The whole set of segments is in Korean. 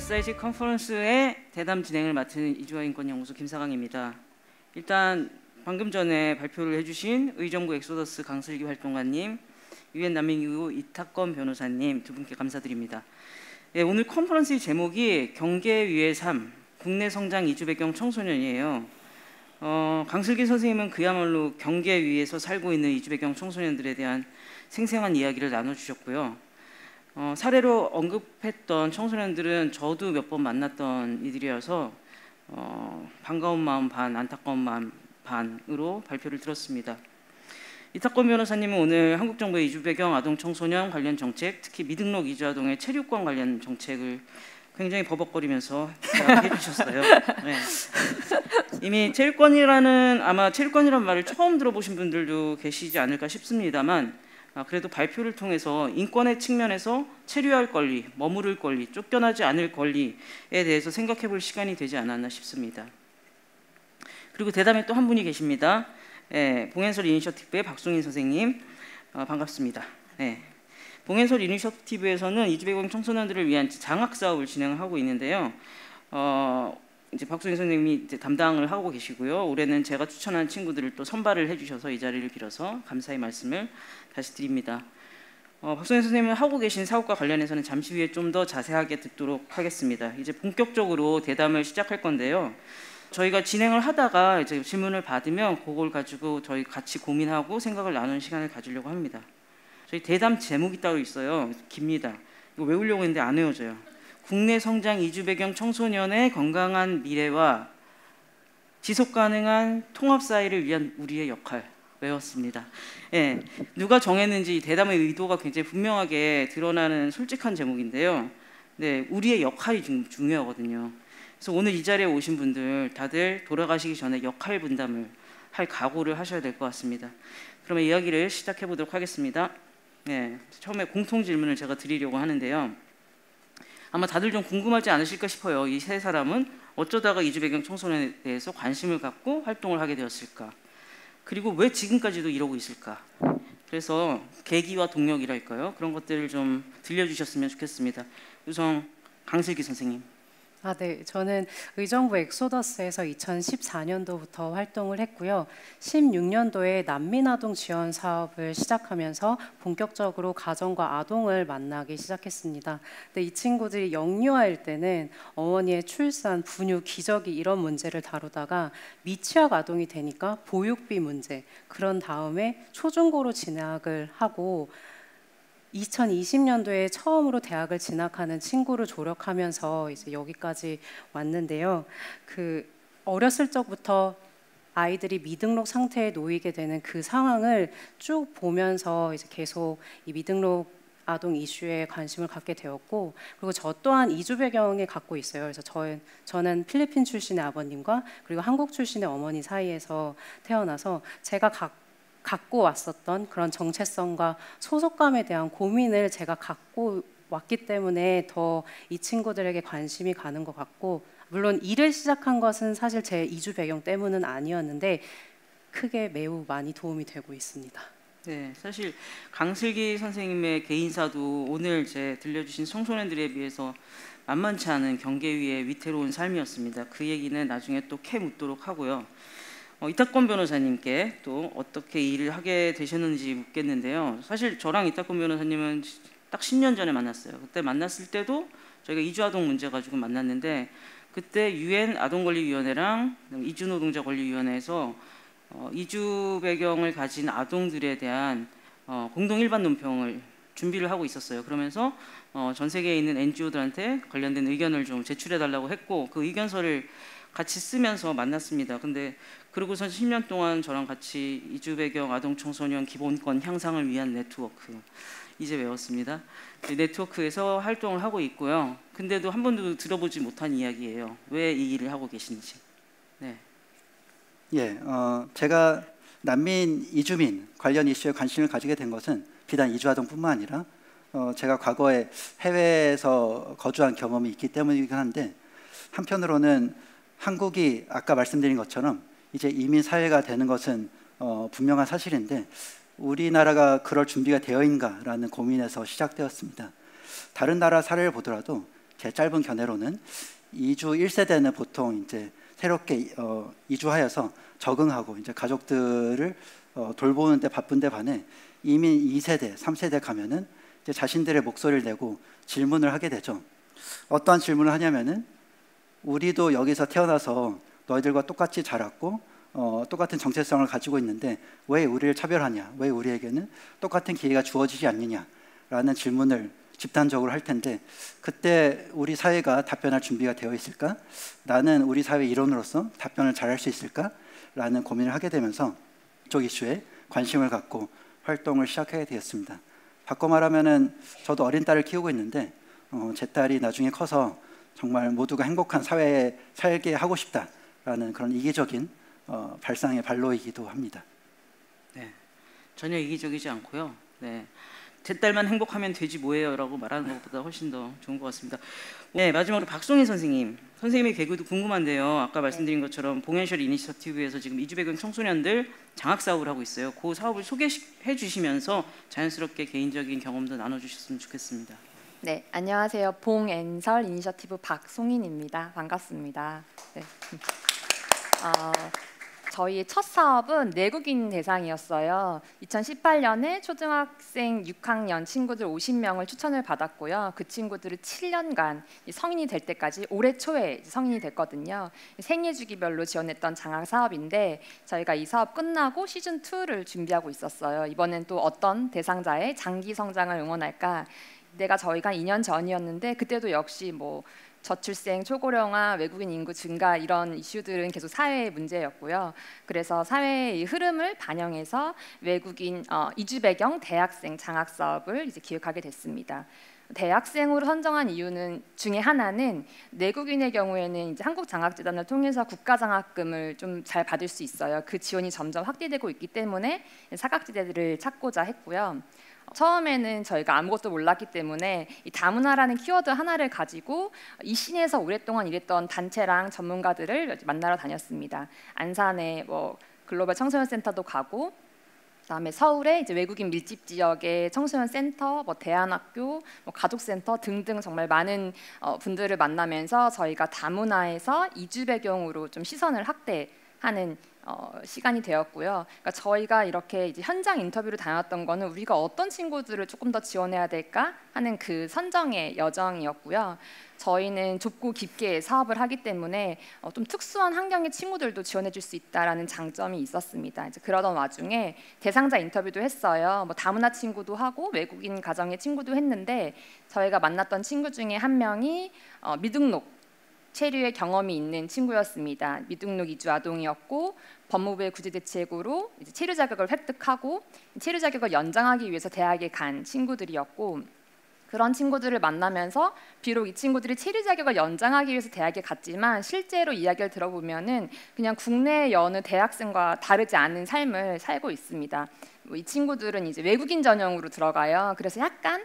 SIG 컨퍼런스의 대담 진행을 맡은 이주화 인권연구소 김사강입니다. 일단 방금 전에 발표를 해주신 의정부 엑소더스 강슬기 활동가님, 유엔 난민기구 이탁건 변호사님 두 분께 감사드립니다. 네, 오늘 컨퍼런스의 제목이 경계 위의 삶, 국내 성장 이주 배경 청소년이에요. 강슬기 선생님은 그야말로 경계 위에서 살고 있는 이주 배경 청소년들에 대한 생생한 이야기를 나눠주셨고요. 사례로 언급했던 청소년들은 저도 몇 번 만났던 이들이어서 반가운 마음 반, 안타까운 마음 반으로 발표를 들었습니다. 이탁권 변호사님은 오늘 한국정부의 이주 배경 아동 청소년 관련 정책, 특히 미등록 이주 아동의 체류권 관련 정책을 굉장히 버벅거리면서 해주셨어요. 네. 이미 체류권이라는, 아마 체류권이라는 말을 처음 들어보신 분들도 계시지 않을까 싶습니다만, 그래도 발표를 통해서 인권의 측면에서 체류할 권리, 머무를 권리, 쫓겨나지 않을 권리에 대해서 생각해 볼 시간이 되지 않았나 싶습니다. 그리고 대담에 또 한 분이 계십니다. 봉행설 이니셔티브의 박송인 선생님, 반갑습니다. 봉행설 이니셔티브에서는 이주 배경 청소년들을 위한 장학 사업을 진행하고 있는데요. 이제 박송인 선생님이 이제 담당을 하고 계시고요. 올해는 제가 추천한 친구들을 또 선발을 해주셔서 이 자리를 빌어서 감사의 말씀을 다시 드립니다. 박송인 선생님이 하고 계신 사업과 관련해서는 잠시 후에 좀 더 자세하게 듣도록 하겠습니다. 이제 본격적으로 대담을 시작할 건데요. 저희가 진행을 하다가 이제 질문을 받으면 그걸 가지고 저희 같이 고민하고 생각을 나누는 시간을 가지려고 합니다. 저희 대담 제목이 따로 있어요. 깁니다. 이거 외우려고 했는데 안 외워져요. 국내 성장 이주 배경 청소년의 건강한 미래와 지속 가능한 통합 사회를 위한 우리의 역할, 외웠습니다. 누가 정했는지 대담의 의도가 굉장히 분명하게 드러나는 솔직한 제목인데요. 우리의 역할이 중요하거든요. 그래서 오늘 이 자리에 오신 분들 다들 돌아가시기 전에 역할 분담을 할 각오를 하셔야 될 것 같습니다. 그러면 이야기를 시작해 보도록 하겠습니다. 처음에 공통 질문을 제가 드리려고 하는데요. 아마 다들 좀 궁금하지 않으실까 싶어요. 이 세 사람은 어쩌다가 이주 배경 청소년에 대해서 관심을 갖고 활동을 하게 되었을까? 그리고 왜 지금까지도 이러고 있을까? 그래서 계기와 동력이랄까요? 그런 것들을 좀 들려주셨으면 좋겠습니다. 우선 강슬기 선생님. 네, 저는 의정부 엑소더스에서 2014년도부터 활동을 했고요. 16년도에 난민아동 지원 사업을 시작하면서 본격적으로 가정과 아동을 만나기 시작했습니다. 근데 이 친구들이 영유아일 때는 어머니의 출산, 분유, 기저귀 이런 문제를 다루다가 미취학 아동이 되니까 보육비 문제, 그런 다음에 초중고로 진학을 하고 2020년도에 처음으로 대학을 진학하는 친구를 조력하면서 이제 여기까지 왔는데요. 어렸을 적부터 아이들이 미등록 상태에 놓이게 되는 그 상황을 쭉 보면서 이제 계속 이 미등록 아동 이슈에 관심을 갖게 되었고, 그리고 저 또한 이주 배경을 갖고 있어요. 그래서 저는 필리핀 출신의 아버님과 그리고 한국 출신의 어머니 사이에서 태어나서 제가 갖고 왔었던 그런 정체성과 소속감에 대한 고민을 제가 갖고 왔기 때문에 더 이 친구들에게 관심이 가는 것 같고, 물론 일을 시작한 것은 사실 제 이주 배경 때문은 아니었는데 크게 매우 많이 도움이 되고 있습니다. 사실 강슬기 선생님의 개인사도 오늘 제 들려주신 청소년들에 비해서 만만치 않은 경계 위의 위태로운 삶이었습니다. 그 얘기는 나중에 또 캐 묻도록 하고요. 이탁권 변호사님께 또 어떻게 일을 하게 되셨는지 묻겠는데요. 사실 저랑 이탁권 변호사님은 딱 10년 전에 만났어요. 그때 만났을 때도 저희가 이주아동 문제 가지고 만났는데, 그때 유엔 아동권리위원회랑 이주노동자권리위원회에서 이주 배경을 가진 아동들에 대한 공동 일반 논평을 준비를 하고 있었어요. 그러면서 전 세계에 있는 NGO들한테 관련된 의견을 좀 제출해 달라고 했고, 그 의견서를 같이 쓰면서 만났습니다. 근데 그러고선 10년 동안 저랑 같이 이주 배경 아동 청소년 기본권 향상을 위한 네트워크, 이제 외웠습니다. 네트워크에서 활동을 하고 있고요. 근데도 한 번도 들어보지 못한 이야기예요. 왜 이 일을 하고 계신지. 제가 난민 이주민 관련 이슈에 관심을 가지게 된 것은 비단 이주아동뿐만 아니라 제가 과거에 해외에서 거주한 경험이 있기 때문이긴 한데, 한편으로는 한국이 아까 말씀드린 것처럼 이제 이민 사회가 되는 것은 분명한 사실인데, 우리나라가 그럴 준비가 되어 있는가라는 고민에서 시작되었습니다. 다른 나라 사례를 보더라도 제 짧은 견해로는 이주 1세대는 보통 이제 새롭게 이주하여서 적응하고 이제 가족들을 돌보는데 바쁜데 반해 이미 2세대, 3세대 가면은 이제 자신들의 목소리를 내고 질문을 하게 되죠. 어떠한 질문을 하냐면은 우리도 여기서 태어나서 너희들과 똑같이 자랐고 똑같은 정체성을 가지고 있는데 왜 우리를 차별하냐? 왜 우리에게는 똑같은 기회가 주어지지 않느냐라는 질문을 집단적으로 할 텐데 그때 우리 사회가 답변할 준비가 되어 있을까? 나는 우리 사회 일원으로서 답변을 잘할 수 있을까? 라는 고민을 하게 되면서 이쪽 이슈에 관심을 갖고 활동을 시작하게 되었습니다. 바꿔 말하면은 저도 어린 딸을 키우고 있는데 제 딸이 나중에 커서 정말 모두가 행복한 사회에 살게 하고 싶다라는 그런 이기적인 발상의 발로이기도 합니다. 네, 전혀 이기적이지 않고요. 네, 제 딸만 행복하면 되지 뭐예요라고 말하는 것보다 훨씬 더 좋은 것 같습니다. 네, 마지막으로 박송희 선생님, 선생님의 개그도 궁금한데요. 아까 말씀드린 것처럼 봉현셜 이니셔티브에서 지금 이주 배경 청소년들 장학 사업을 하고 있어요. 그 사업을 소개해 주시면서 자연스럽게 개인적인 경험도 나눠주셨으면 좋겠습니다. 네, 안녕하세요. 봉앤설 이니셔티브 박송인입니다. 반갑습니다. 네. 저희의 첫 사업은 내국인 대상이었어요. 2018년에 초등학생 6학년 친구들 50명을 추천을 받았고요. 그 친구들을 7년간 성인이 될 때까지 올해 초에 성인이 됐거든요. 생애 주기별로 지원했던 장학 사업인데 저희가 이 사업 끝나고 시즌 2를 준비하고 있었어요. 이번엔 또 어떤 대상자의 장기 성장을 응원할까? 내가 저희가 2년 전이었는데 그때도 역시 뭐 저출생, 초고령화, 외국인 인구 증가 이런 이슈들은 계속 사회의 문제였고요. 그래서 사회의 흐름을 반영해서 외국인 이주 배경 대학생 장학 사업을 이제 기획하게 됐습니다. 대학생으로 선정한 이유는 중에 하나는 내국인의 경우에는 이제 한국장학재단을 통해서 국가장학금을 좀 잘 받을 수 있어요. 그 지원이 점점 확대되고 있기 때문에 사각지대들을 찾고자 했고요. 처음에는 저희가 아무것도 몰랐기 때문에 이 다문화라는 키워드 하나를 가지고 이 시내에서 오랫동안 일했던 단체랑 전문가들을 만나러 다녔습니다. 안산에 뭐 글로벌 청소년 센터도 가고, 그다음에 서울에 이제 외국인 밀집 지역의 청소년 센터, 뭐 대안학교, 뭐 가족센터 등등 정말 많은 분들을 만나면서 저희가 다문화에서 이주 배경으로 좀 시선을 확대하는 시간이 되었고요. 그러니까 저희가 이렇게 이제 현장 인터뷰를 다녔던 거는 우리가 어떤 친구들을 조금 더 지원해야 될까 하는 그 선정의 여정이었고요. 저희는 좁고 깊게 사업을 하기 때문에 좀 특수한 환경의 친구들도 지원해줄 수 있다라는 장점이 있었습니다. 이제 그러던 와중에 대상자 인터뷰도 했어요. 뭐 다문화 친구도 하고 외국인 가정의 친구도 했는데 저희가 만났던 친구 중에 한 명이 미등록 체류의 경험이 있는 친구였습니다. 미등록 이주 아동이었고 법무부의 구제 대책으로 이제 체류 자격을 획득하고 체류 자격을 연장하기 위해서 대학에 간 친구들이었고, 그런 친구들을 만나면서 비록 이 친구들이 체류 자격을 연장하기 위해서 대학에 갔지만 실제로 이야기를 들어보면은 그냥 국내의 여느 대학생과 다르지 않은 삶을 살고 있습니다. 이 친구들은 이제 외국인 전형으로 들어가요. 그래서 약간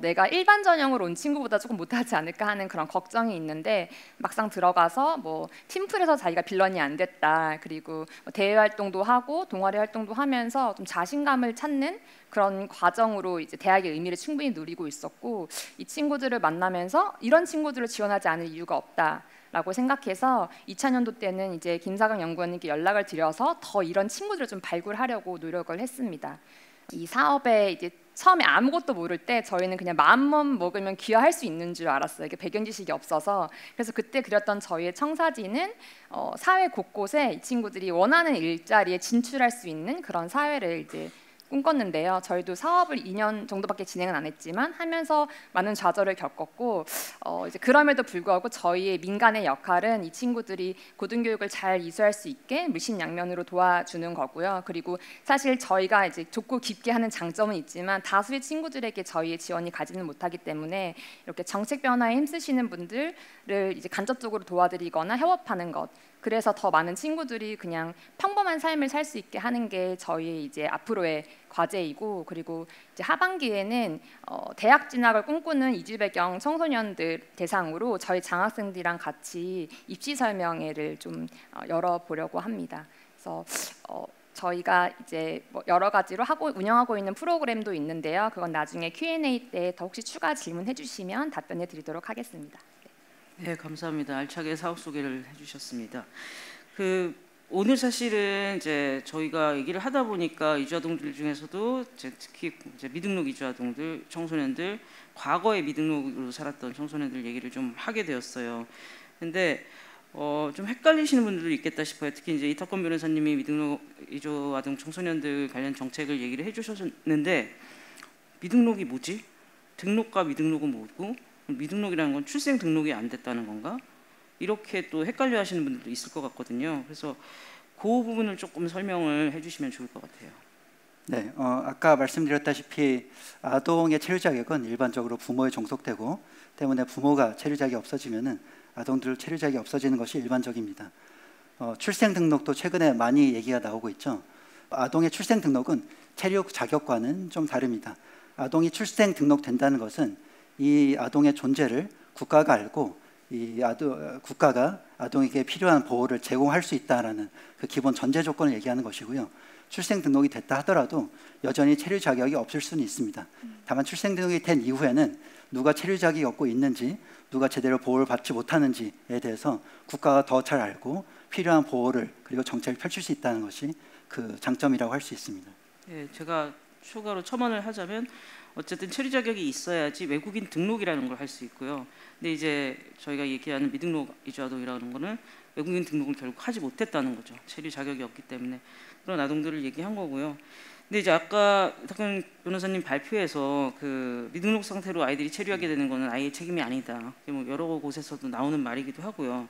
내가 일반 전형으로 온 친구보다 조금 못하지 않을까 하는 그런 걱정이 있는데 막상 들어가서 뭐 팀플에서 자기가 빌런이 안 됐다, 그리고 대외 활동도 하고 동아리 활동도 하면서 좀 자신감을 찾는 그런 과정으로 이제 대학의 의미를 충분히 누리고 있었고, 이 친구들을 만나면서 이런 친구들을 지원하지 않을 이유가 없다 라고 생각해서 2000년도 때는 이제 김사강 연구원님께 연락을 드려서 더 이런 친구들을 좀 발굴하려고 노력을 했습니다. 이 사업에 이제 처음에 아무것도 모를 때 저희는 그냥 마음만 먹으면 귀화할 수 있는 줄 알았어요. 이게 배경 지식이 없어서. 그래서 그때 그렸던 저희의 청사진은 사회 곳곳에 이 친구들이 원하는 일자리에 진출할 수 있는 그런 사회를 이제 꿈꿨는데요. 저희도 사업을 2년 정도밖에 진행은 안 했지만 하면서 많은 좌절을 겪었고, 이제 그럼에도 불구하고 저희의 민간의 역할은 이 친구들이 고등교육을 잘 이수할 수 있게 물심양면으로 도와주는 거고요. 그리고 사실 저희가 이제 좁고 깊게 하는 장점은 있지만 다수의 친구들에게 저희의 지원이 가지는 못하기 때문에 이렇게 정책 변화에 힘쓰시는 분들을 이제 간접적으로 도와드리거나 협업하는 것, 그래서 더 많은 친구들이 그냥 평범한 삶을 살 수 있게 하는 게 저희의 이제 앞으로의 과제이고, 그리고 이제 하반기에는 대학 진학을 꿈꾸는 이주 배경 청소년들 대상으로 저희 장학생들이랑 같이 입시 설명회를 좀 열어보려고 합니다. 그래서 저희가 이제 뭐 여러 가지로 운영하고 있는 프로그램도 있는데요. 그건 나중에 Q&A 때 더 혹시 추가 질문해 주시면 답변해 드리도록 하겠습니다. 네, 감사합니다. 알차게 사업 소개를 해주셨습니다. 오늘 사실은 이제 저희가 얘기를 하다 보니까 이주아동들 중에서도 특히 이제 미등록 이주아동들, 청소년들, 과거에 미등록으로 살았던 청소년들 얘기를 좀 하게 되었어요. 근데 좀 헷갈리시는 분들도 있겠다 싶어요. 특히 이제 이탁권 변호사님이 미등록 이주아동 청소년들 관련 정책을 얘기를 해주셨는데 미등록이 뭐지? 등록과 미등록은 뭐고? 미등록이라는 건 출생 등록이 안 됐다는 건가? 이렇게 또 헷갈려 하시는 분들도 있을 것 같거든요. 그래서 그 부분을 조금 설명을 해주시면 좋을 것 같아요. 네, 아까 말씀드렸다시피 아동의 체류 자격은 일반적으로 부모에 종속되고 때문에 부모가 체류 자격이 없어지면은 아동들 체류 자격이 없어지는 것이 일반적입니다. 출생 등록도 최근에 많이 얘기가 나오고 있죠. 아동의 출생 등록은 체류 자격과는 좀 다릅니다. 아동이 출생 등록된다는 것은 이 아동의 존재를 국가가 알고 국가가 아동에게 필요한 보호를 제공할 수 있다라는 그 기본 전제 조건을 얘기하는 것이고요. 출생 등록이 됐다 하더라도 여전히 체류 자격이 없을 수는 있습니다. 다만 출생 등록이 된 이후에는 누가 체류 자격이 없고 있는지, 누가 제대로 보호를 받지 못하는지에 대해서 국가가 더 잘 알고 필요한 보호를 그리고 정책을 펼칠 수 있다는 것이 그 장점이라고 할 수 있습니다. 네, 제가 추가로 첨언을 하자면 어쨌든 체류 자격이 있어야지 외국인 등록이라는 걸 할 수 있고요. 근데 이제 저희가 얘기하는 미등록 이주아동이라는 거는 외국인 등록을 결국 하지 못했다는 거죠. 체류 자격이 없기 때문에 그런 아동들을 얘기한 거고요. 근데 이제 아까 이탁권 변호사님 발표에서 그 미등록 상태로 아이들이 체류하게 되는 거는 아이의 책임이 아니다. 뭐 여러 곳에서도 나오는 말이기도 하고요.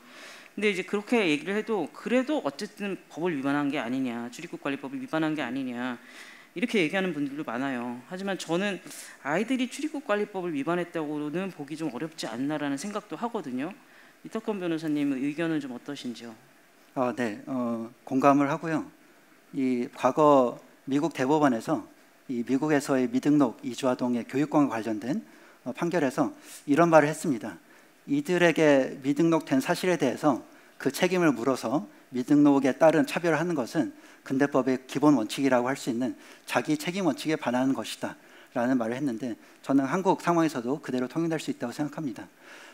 근데 이제 그렇게 얘기를 해도 그래도 어쨌든 법을 위반한 게 아니냐, 출입국관리법을 위반한 게 아니냐. 이렇게 얘기하는 분들도 많아요. 하지만 저는 아이들이 출입국관리법을 위반했다고는 보기 좀 어렵지 않나라는 생각도 하거든요. 이탁권 변호사님의 의견은 좀 어떠신지요? 네, 공감을 하고요. 이 과거 미국 대법원에서 이 미국에서의 미등록 이주아동의 교육권과 관련된 판결에서 이런 말을 했습니다. 이들에게 미등록된 사실에 대해서 그 책임을 물어서 미등록에 따른 차별을 하는 것은 근대법의 기본 원칙이라고 할 수 있는 자기 책임 원칙에 반하는 것이다 라는 말을 했는데 저는 한국 상황에서도 그대로 통용될 수 있다고 생각합니다.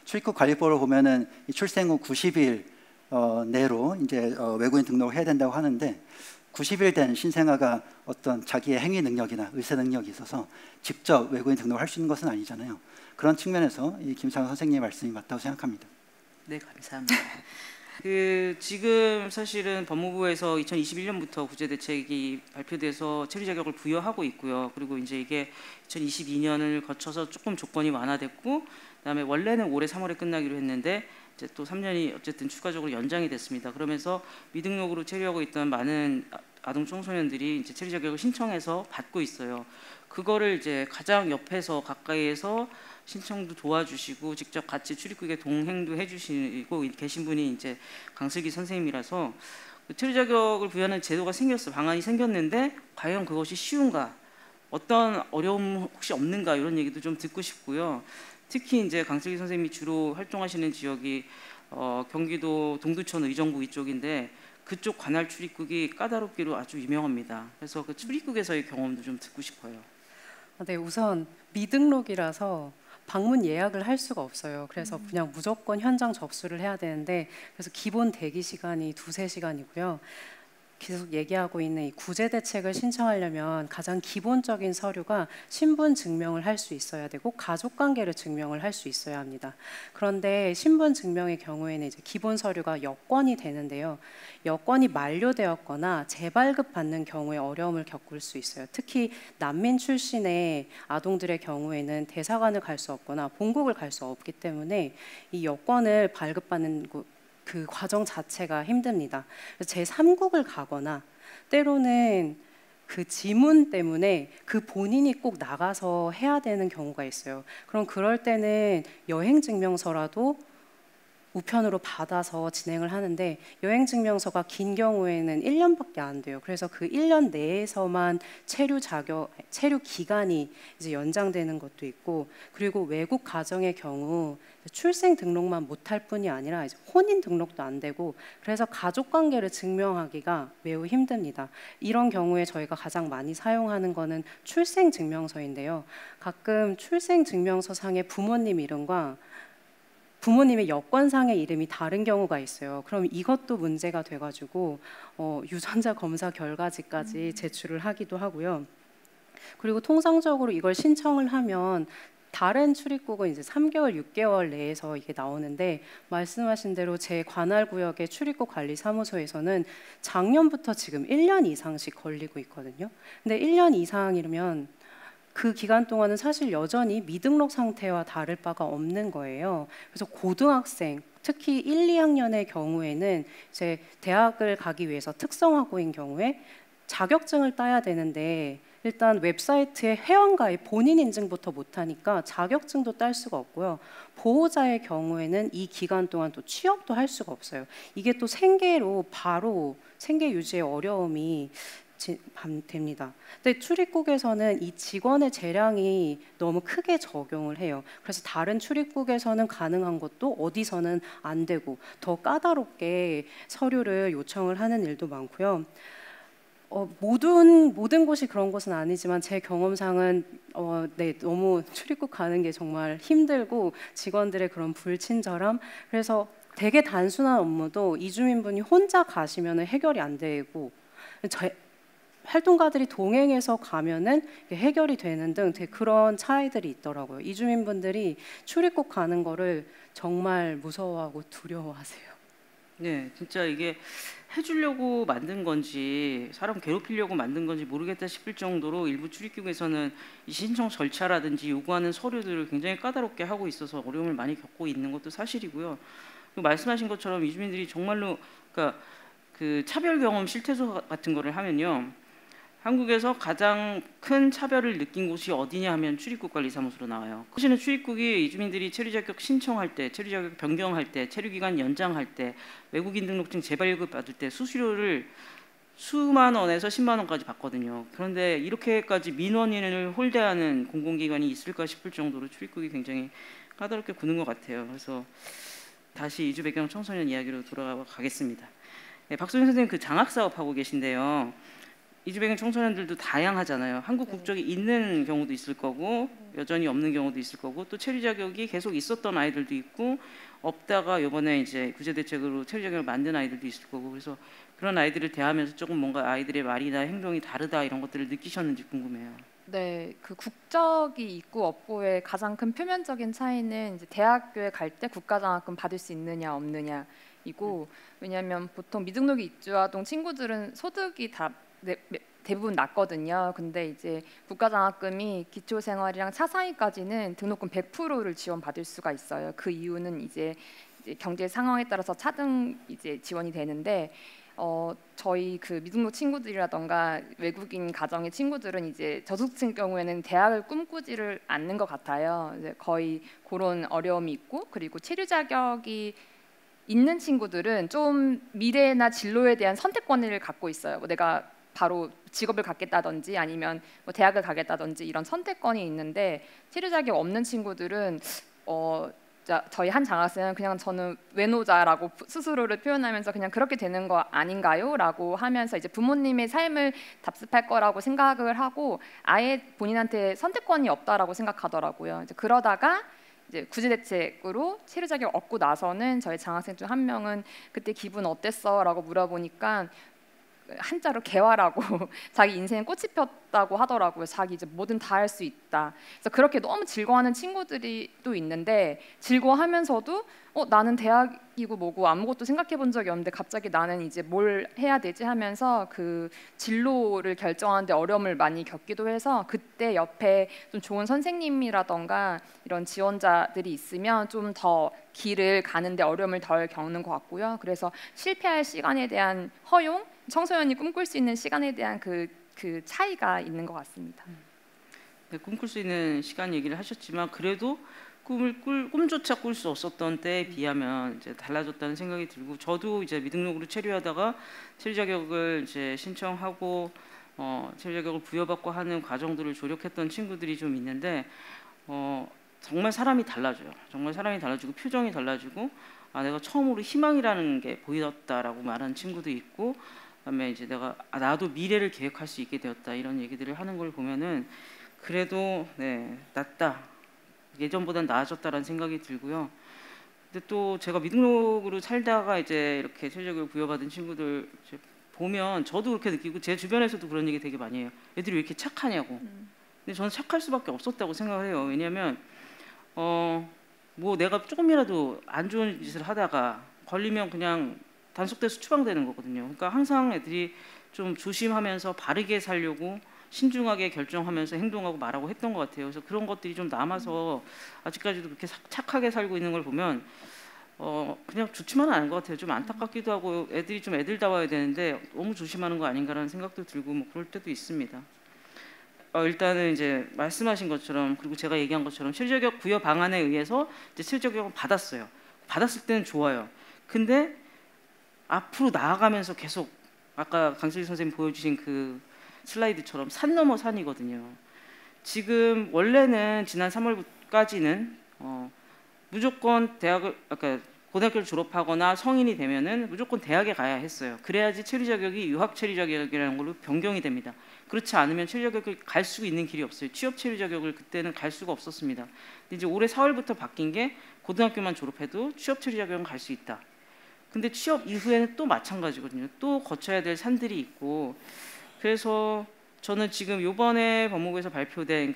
출입국관리법을 보면은 출생 후 90일 내로 이제 외국인 등록을 해야 된다고 하는데 90일 된 신생아가 어떤 자기의 행위 능력이나 의사 능력이 있어서 직접 외국인 등록을 할 수 있는 것은 아니잖아요. 그런 측면에서 이 김상훈 선생님의 말씀이 맞다고 생각합니다. 네, 감사합니다. 지금 사실은 법무부에서 2021년부터 구제대책이 발표돼서 체류 자격을 부여하고 있고요. 그리고 이제 이게 2022년을 거쳐서 조금 조건이 완화됐고, 그다음에 원래는 올해 3월에 끝나기로 했는데 이제 또 3년이 어쨌든 추가적으로 연장이 됐습니다. 그러면서 미등록으로 체류하고 있던 많은 아동 청소년들이 이제 체류 자격을 신청해서 받고 있어요. 그거를 이제 가장 옆에서 가까이에서 신청도 도와주시고 직접 같이 출입국에 동행도 해주시고 계신 분이 이제 강슬기 선생님이라서 체류 자격을 부여하는 제도가 방안이 생겼는데 과연 그것이 쉬운가? 어떤 어려움 혹시 없는가? 이런 얘기도 좀 듣고 싶고요. 특히 이제 강슬기 선생님이 주로 활동하시는 지역이 경기도 동두천 의정부 이쪽인데 그쪽 관할 출입국이 까다롭기로 아주 유명합니다. 그래서 그 출입국에서의 경험도 좀 듣고 싶어요. 네, 우선 미등록이라서 방문 예약을 할 수가 없어요. 그래서 그냥 무조건 현장 접수를 해야 되는데 그래서 기본 대기 시간이 2~3시간이고요. 계속 얘기하고 있는 이 구제 대책을 신청하려면 가장 기본적인 서류가 신분 증명을 할 수 있어야 되고 가족 관계를 증명을 할 수 있어야 합니다. 그런데 신분 증명의 경우에는 이제 기본 서류가 여권이 되는데요. 여권이 만료되었거나 재발급 받는 경우에 어려움을 겪을 수 있어요. 특히 난민 출신의 아동들의 경우에는 대사관을 갈 수 없거나 본국을 갈 수 없기 때문에 이 여권을 발급받는 그 과정 자체가 힘듭니다. 제3국을 가거나 때로는 그 지문 때문에 그 본인이 꼭 나가서 해야 되는 경우가 있어요. 그럼 그럴 때는 여행 증명서라도 우편으로 받아서 진행을 하는데 여행 증명서가 긴 경우에는 1년밖에 안 돼요. 그래서 그 1년 내에서만 체류 기간이 이제 연장되는 것도 있고, 그리고 외국 가정의 경우 출생 등록만 못할 뿐이 아니라 이제 혼인 등록도 안 되고, 그래서 가족 관계를 증명하기가 매우 힘듭니다. 이런 경우에 저희가 가장 많이 사용하는 거는 출생 증명서인데요. 가끔 출생 증명서 상의 부모님 이름과 부모님의 여권상의 이름이 다른 경우가 있어요. 그럼 이것도 문제가 돼가지고 유전자 검사 결과지까지 제출을 하기도 하고요. 그리고 통상적으로 이걸 신청을 하면 다른 출입국은 이제 3개월, 6개월 내에서 이게 나오는데, 말씀하신 대로 제 관할 구역의 출입국 관리 사무소에서는 작년부터 지금 1년 이상씩 걸리고 있거든요. 근데 1년 이상이면 그 기간 동안은 사실 여전히 미등록 상태와 다를 바가 없는 거예요. 그래서 고등학생, 특히 1, 2학년의 경우에는 이제 대학을 가기 위해서 특성화고인 경우에 자격증을 따야 되는데, 일단 웹사이트에 회원가입 본인 인증부터 못하니까 자격증도 딸 수가 없고요. 보호자의 경우에는 이 기간 동안 또 취업도 할 수가 없어요. 이게 또 생계로 바로 생계 유지에 어려움이 됩니다. 근데 출입국에서는 이 직원의 재량이 너무 크게 적용을 해요. 그래서 다른 출입국에서는 가능한 것도 어디서는 안 되고 더 까다롭게 서류를 요청을 하는 일도 많고요. 모든 곳이 그런 것은 아니지만 제 경험상은 너무 출입국 가는 게 정말 힘들고 직원들의 그런 불친절함, 그래서 되게 단순한 업무도 이주민분이 혼자 가시면 해결이 안 되고 활동가들이 동행해서 가면은 해결이 되는 등 되게 그런 차이들이 있더라고요. 이주민분들이 출입국 가는 거를 정말 무서워하고 두려워하세요. 네, 진짜 이게 해주려고 만든 건지 사람 괴롭히려고 만든 건지 모르겠다 싶을 정도로 일부 출입국에서는 이 신청 절차라든지 요구하는 서류들을 굉장히 까다롭게 하고 있어서 어려움을 많이 겪고 있는 것도 사실이고요. 그리고 말씀하신 것처럼 이주민들이 정말로 그러니까 그 차별 경험 실태소 같은 거를 하면요, 한국에서 가장 큰 차별을 느낀 곳이 어디냐 하면 출입국관리사무소로 나와요. 사실은 출입국이 이주민들이 체류 자격 신청할 때, 체류 자격 변경할 때, 체류 기간 연장할 때, 외국인 등록증 재발급 받을 때 수수료를 수만 원에서 10만 원까지 받거든요. 그런데 이렇게까지 민원인을 홀대하는 공공기관이 있을까 싶을 정도로 출입국이 굉장히 까다롭게 구는 것 같아요. 그래서 다시 이주 배경 청소년 이야기로 돌아가겠습니다. 네, 박소영 선생님 그 장학 사업 하고 계신데요. 이주 배경 청소년들도 다양하잖아요. 한국 국적이 있는 경우도 있을 거고 여전히 없는 경우도 있을 거고, 또 체류 자격이 계속 있었던 아이들도 있고 없다가 이번에 이제 구제 대책으로 체류 자격을 만든 아이들도 있을 거고, 그래서 그런 아이들을 대하면서 조금 뭔가 아이들의 말이나 행동이 다르다 이런 것들을 느끼셨는지 궁금해요. 네, 그 국적이 있고 없고의 가장 큰 표면적인 차이는 이제 대학교에 갈 때 국가장학금 받을 수 있느냐 없느냐이고, 왜냐하면 보통 미등록이 입주아동 친구들은 소득이 다 대부분 낮거든요. 근데 이제 국가장학금이 기초생활이랑 차상위까지는 등록금 100%를 지원받을 수가 있어요. 그 이유는 이제 경제 상황에 따라서 차등 이제 지원이 되는데, 저희 그 미등록 친구들이라던가 외국인 가정의 친구들은 이제 저소득층 경우에는 대학을 꿈꾸지를 않는 것 같아요. 이제 거의 그런 어려움이 있고, 그리고 체류 자격이 있는 친구들은 좀 미래나 진로에 대한 선택권을 갖고 있어요. 뭐 내가 바로 직업을 갖겠다든지 아니면 뭐 대학을 가겠다든지 이런 선택권이 있는데, 체류 자격 없는 친구들은 저희 한 장학생은 그냥 저는 외노자라고 스스로를 표현하면서 그냥 그렇게 되는 거 아닌가요? 라고 하면서 이제 부모님의 삶을 답습할 거라고 생각을 하고 아예 본인한테 선택권이 없다라고 생각하더라고요. 이제 그러다가 이제 구제 대책으로 체류 자격 얻고 나서는 저희 장학생 중 한 명은 그때 기분 어땠어?라고 물어보니까 한자로 개화라고 자기 인생에 꽃이 폈다고 하더라고요. 자기 이제 뭐든 다 할 수 있다. 그래서 그렇게 너무 즐거워하는 친구들이 또 있는데, 즐거워하면서도 나는 대학이고 뭐고 아무것도 생각해 본 적이 없는데 갑자기 나는 이제 뭘 해야 되지 하면서 그 진로를 결정하는데 어려움을 많이 겪기도 해서, 그때 옆에 좀 좋은 선생님이라던가 이런 지원자들이 있으면 좀 더 길을 가는데 어려움을 덜 겪는 것 같고요. 그래서 실패할 시간에 대한 허용, 청소년이 꿈꿀 수 있는 시간에 대한 그 차이가 있는 것 같습니다. 네, 꿈꿀 수 있는 시간 얘기를 하셨지만 그래도 꿈조차 꿀 수 없었던 때에 비하면 이제 달라졌다는 생각이 들고, 저도 이제 미등록으로 체류하다가 체류 자격을 이제 신청하고 체류 자격을 부여받고 하는 과정들을 조력했던 친구들이 좀 있는데, 정말 사람이 달라져요. 정말 사람이 달라지고 표정이 달라지고, 내가 처음으로 희망이라는 게 보였다라고 말하는 친구도 있고, 그다음에 이제 나도 미래를 계획할 수 있게 되었다, 이런 얘기들을 하는 걸 보면은 그래도 낫다, 예전보단 나아졌다라는 생각이 들고요. 근데 또 제가 미등록으로 살다가 이제 이렇게 체류자격을 부여받은 친구들 이제 보면 저도 그렇게 느끼고, 제 주변에서도 그런 얘기 되게 많이 해요. 애들이 왜 이렇게 착하냐고. 근데 저는 착할 수밖에 없었다고 생각을 해요. 왜냐하면 뭐 내가 조금이라도 안 좋은 짓을 하다가 걸리면 그냥 단속돼서 추방되는 거거든요. 그러니까 항상 애들이 좀 조심하면서 바르게 살려고 신중하게 결정하면서 행동하고 말하고 했던 것 같아요. 그래서 그런 것들이 좀 남아서 아직까지도 그렇게 착하게 살고 있는 걸 보면 그냥 좋지만은 않은 것 같아요. 좀 안타깝기도 하고, 애들이 좀 애들다워야 되는데 너무 조심하는 거 아닌가라는 생각도 들고 뭐 그럴 때도 있습니다. 일단은 이제 말씀하신 것처럼, 그리고 제가 얘기한 것처럼 체류 자격 부여 방안에 의해서 이제 체류 자격을 받았어요. 받았을 때는 좋아요. 근데 앞으로 나아가면서 계속 아까 강슬기 선생님 보여주신 그 슬라이드처럼 산 넘어 산이거든요. 지금 원래는 지난 3월까지는 무조건 고등학교를 졸업하거나 성인이 되면은 무조건 대학에 가야 했어요. 그래야지 체류 자격이 유학 체류 자격이라는 걸로 변경이 됩니다. 그렇지 않으면 체류 자격을 갈 수 있는 길이 없어요. 취업 체류 자격을 그때는 갈 수가 없었습니다. 근데 이제 올해 4월부터 바뀐 게 고등학교만 졸업해도 취업 체류 자격은 갈 수 있다. 근데 취업 이후에는 또 마찬가지거든요. 또 거쳐야 될 산들이 있고, 그래서 저는 지금 이번에 법무부에서 발표된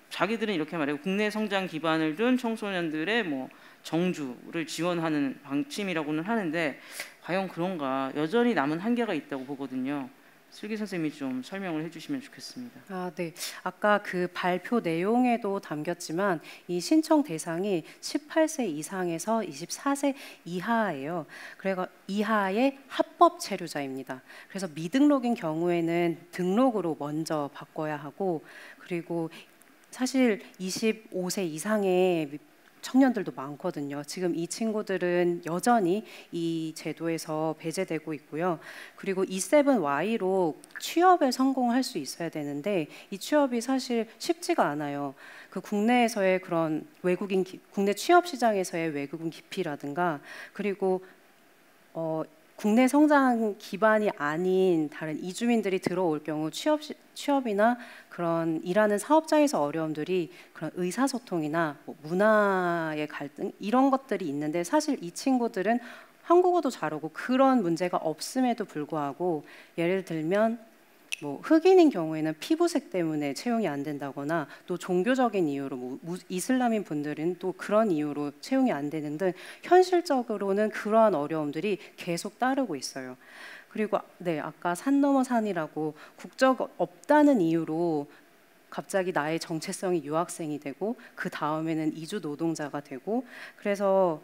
자기들은 이렇게 말해요. 국내 성장 기반을 둔 청소년들의 정주를 지원하는 방침이라고는 하는데, 과연 그런가? 여전히 남은 한계가 있다고 보거든요. 슬기 선생님이 좀 설명을 해주시면 좋겠습니다. 네. 아까 그 발표 내용에도 담겼지만 이 신청 대상이 18세 이상에서 24세 이하예요. 그래서 이하의 합법 체류자입니다. 그래서 미등록인 경우에는 등록으로 먼저 바꿔야 하고, 그리고 사실 25세 이상의 청년들도 많거든요. 지금 이 친구들은 여전히 이 제도에서 배제되고 있고요. 그리고 E7Y로 취업에 성공할 수 있어야 되는데 이 취업이 사실 쉽지가 않아요. 그 국내에서의 그런 국내 취업 시장에서의 외국인 기피라든가, 그리고 국내 성장 기반이 아닌 다른 이주민들이 들어올 경우 취업이나 그런 일하는 사업장에서 어려움들이 그런 의사소통이나 문화의 갈등 이런 것들이 있는데, 사실 이 친구들은 한국어도 잘하고 그런 문제가 없음에도 불구하고, 예를 들면 흑인인 경우에는 피부색 때문에 채용이 안 된다거나, 또 종교적인 이유로 이슬람인 분들은 또 그런 이유로 채용이 안 되는 등 현실적으로는 그러한 어려움들이 계속 따르고 있어요. 그리고 아까 산 넘어 산이라고 국적 없다는 이유로 갑자기 나의 정체성이 유학생이 되고 그 다음에는 이주 노동자가 되고, 그래서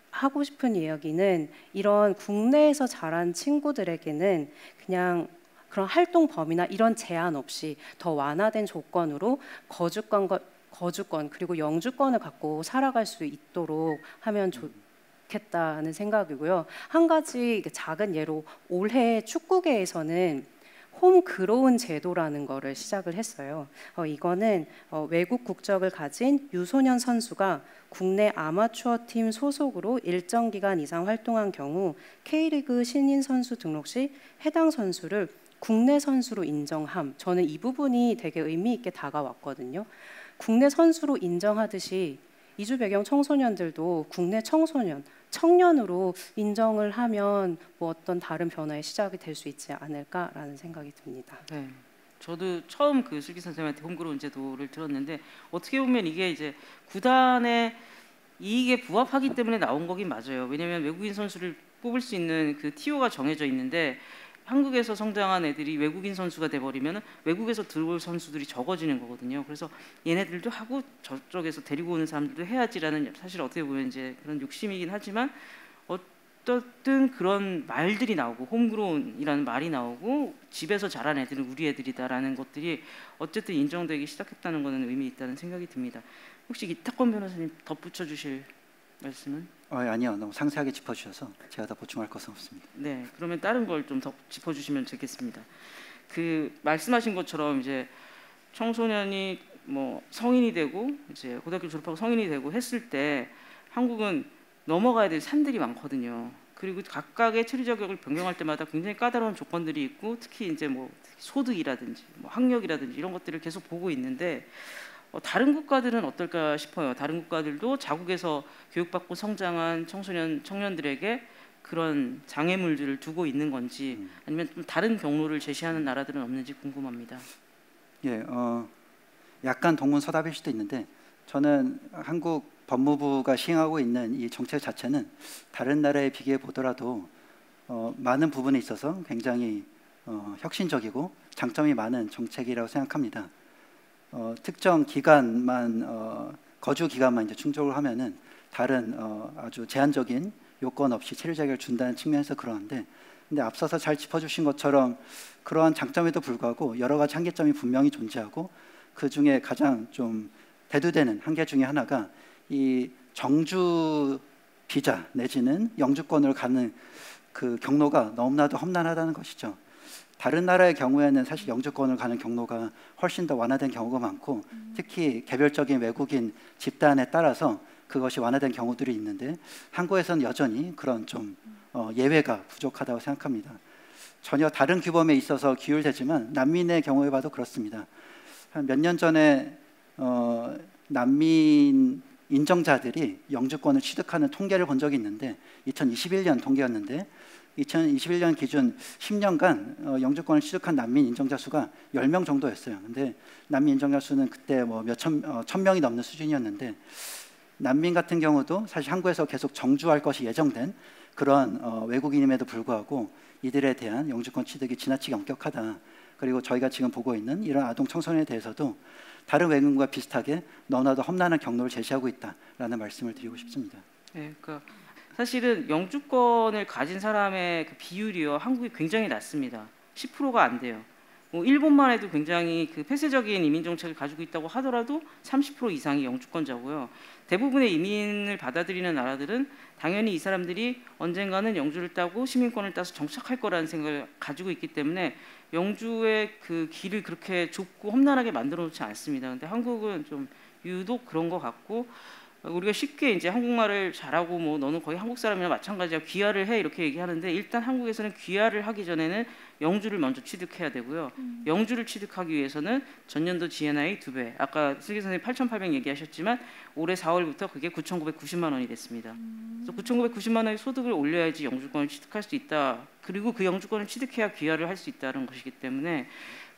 하고 싶은 이야기는 이런 국내에서 자란 친구들에게는 그냥 그런 활동 범위나 이런 제한 없이 더 완화된 조건으로 거주권 그리고 영주권을 갖고 살아갈 수 있도록 하면 좋겠다는 생각이고요. 한 가지 작은 예로 올해 축구계에서는 홈그로운 제도라는 거를 시작을 했어요. 이거는 외국 국적을 가진 유소년 선수가 국내 아마추어 팀 소속으로 일정 기간 이상 활동한 경우 K리그 신인 선수 등록 시 해당 선수를 국내 선수로 인정함. 저는 이 부분이 되게 의미 있게 다가왔거든요. 국내 선수로 인정하듯이 이주 배경 청소년들도 국내 청년으로 인정을 하면 어떤 다른 변화의 시작이 될 수 있지 않을까라는 생각이 듭니다. 네, 저도 처음 슬기 선생님한테 홈그로운 제도를 들었는데, 어떻게 보면 이게 이제 구단의 이익에 부합하기 때문에 나온 거긴 맞아요. 왜냐하면 외국인 선수를 뽑을 수 있는 그 TO가 정해져 있는데, 한국에서 성장한 애들이 외국인 선수가 돼버리면 외국에서 들어올 선수들이 적어지는 거거든요. 그래서 얘네들도 하고 저쪽에서 데리고 오는 사람들도 해야지라는, 사실 어떻게 보면 이제 그런 욕심이긴 하지만, 어떻든 그런 말들이 나오고 홈그로운이라는 말이 나오고 집에서 자란 애들은 우리 애들이다라는 것들이 어쨌든 인정되기 시작했다는 것은 의미 있다는 생각이 듭니다. 혹시 이탁권 변호사님 덧붙여 주실 말씀은? 아니요, 너무 상세하게 짚어주셔서 제가 더 보충할 것은 없습니다. 네, 그러면 다른 걸 좀 더 짚어주시면 좋겠습니다. 그 말씀하신 것처럼 이제 청소년이 뭐 성인이 되고 이제 고등학교 졸업하고 성인이 되고 했을 때 한국은 넘어가야 될 산들이 많거든요. 그리고 각각의 처리 자격을 변경할 때마다 굉장히 까다로운 조건들이 있고 특히 이제 뭐 소득이라든지 뭐 학력이라든지 이런 것들을 계속 보고 있는데 다른 국가들은 어떨까 싶어요. 다른 국가들도 자국에서 교육받고 성장한 청년들에게 그런 장애물들을 두고 있는 건지 아니면 좀 다른 경로를 제시하는 나라들은 없는지 궁금합니다. 예, 약간 동문서답일 수도 있는데 저는 한국 법무부가 시행하고 있는 이 정책 자체는 다른 나라에 비교해 보더라도 많은 부분에 있어서 굉장히 혁신적이고 장점이 많은 정책이라고 생각합니다. 특정 기간만 거주 기간만 이제 충족을 하면은 다른 아주 제한적인 요건 없이 체류 자격을 준다는 측면에서 그러는데, 근데 앞서서 잘 짚어주신 것처럼 그러한 장점에도 불구하고 여러 가지 한계점이 분명히 존재하고 그 중에 가장 좀 대두되는 한계 중에 하나가 이 정주 비자 내지는 영주권을 가는 그 경로가 너무나도 험난하다는 것이죠. 다른 나라의 경우에는 사실 영주권을 가는 경로가 훨씬 더 완화된 경우가 많고 특히 개별적인 외국인 집단에 따라서 그것이 완화된 경우들이 있는데 한국에서는 여전히 그런 좀 예외가 부족하다고 생각합니다. 전혀 다른 규범에 있어서 기울되지만 난민의 경우에 봐도 그렇습니다. 한 몇 년 전에 난민 인정자들이 영주권을 취득하는 통계를 본 적이 있는데 2021년 통계였는데 2021년 기준 10년간 영주권을 취득한 난민 인정자 수가 10명 정도였어요. 근데 난민 인정자 수는 그때 뭐 천 명이 넘는 수준이었는데 난민 같은 경우도 사실 한국에서 계속 정주할 것이 예정된 그런 외국인임에도 불구하고 이들에 대한 영주권 취득이 지나치게 엄격하다. 그리고 저희가 지금 보고 있는 이런 아동 청소년에 대해서도 다른 외국인과 비슷하게 너무나도 험난한 경로를 제시하고 있다라는 말씀을 드리고 싶습니다. 네, 그러니까 사실은 영주권을 가진 사람의 그 비율이요 한국이 굉장히 낮습니다. 10%가 안 돼요. 뭐 일본만 해도 굉장히 그 폐쇄적인 이민 정책을 가지고 있다고 하더라도 30% 이상이 영주권자고요. 대부분의 이민을 받아들이는 나라들은 당연히 이 사람들이 언젠가는 영주를 따고 시민권을 따서 정착할 거라는 생각을 가지고 있기 때문에 영주의 그 길을 그렇게 좁고 험난하게 만들어 놓지 않습니다. 근데 한국은 좀 유독 그런 것 같고 우리가 쉽게 이제 한국말을 잘하고 뭐 너는 거의 한국 사람이나 마찬가지야 귀화를 해 이렇게 얘기하는데 일단 한국에서는 귀화를 하기 전에는 영주를 먼저 취득해야 되고요. 영주를 취득하기 위해서는 전년도 GNI 2배. 아까 슬기 선생님 8,800 얘기하셨지만 올해 4월부터 그게 9,990만 원이 됐습니다. 그래서 9,990만 원의 소득을 올려야지 영주권을 취득할 수 있다. 그리고 그 영주권을 취득해야 귀화를 할 수 있다는 것이기 때문에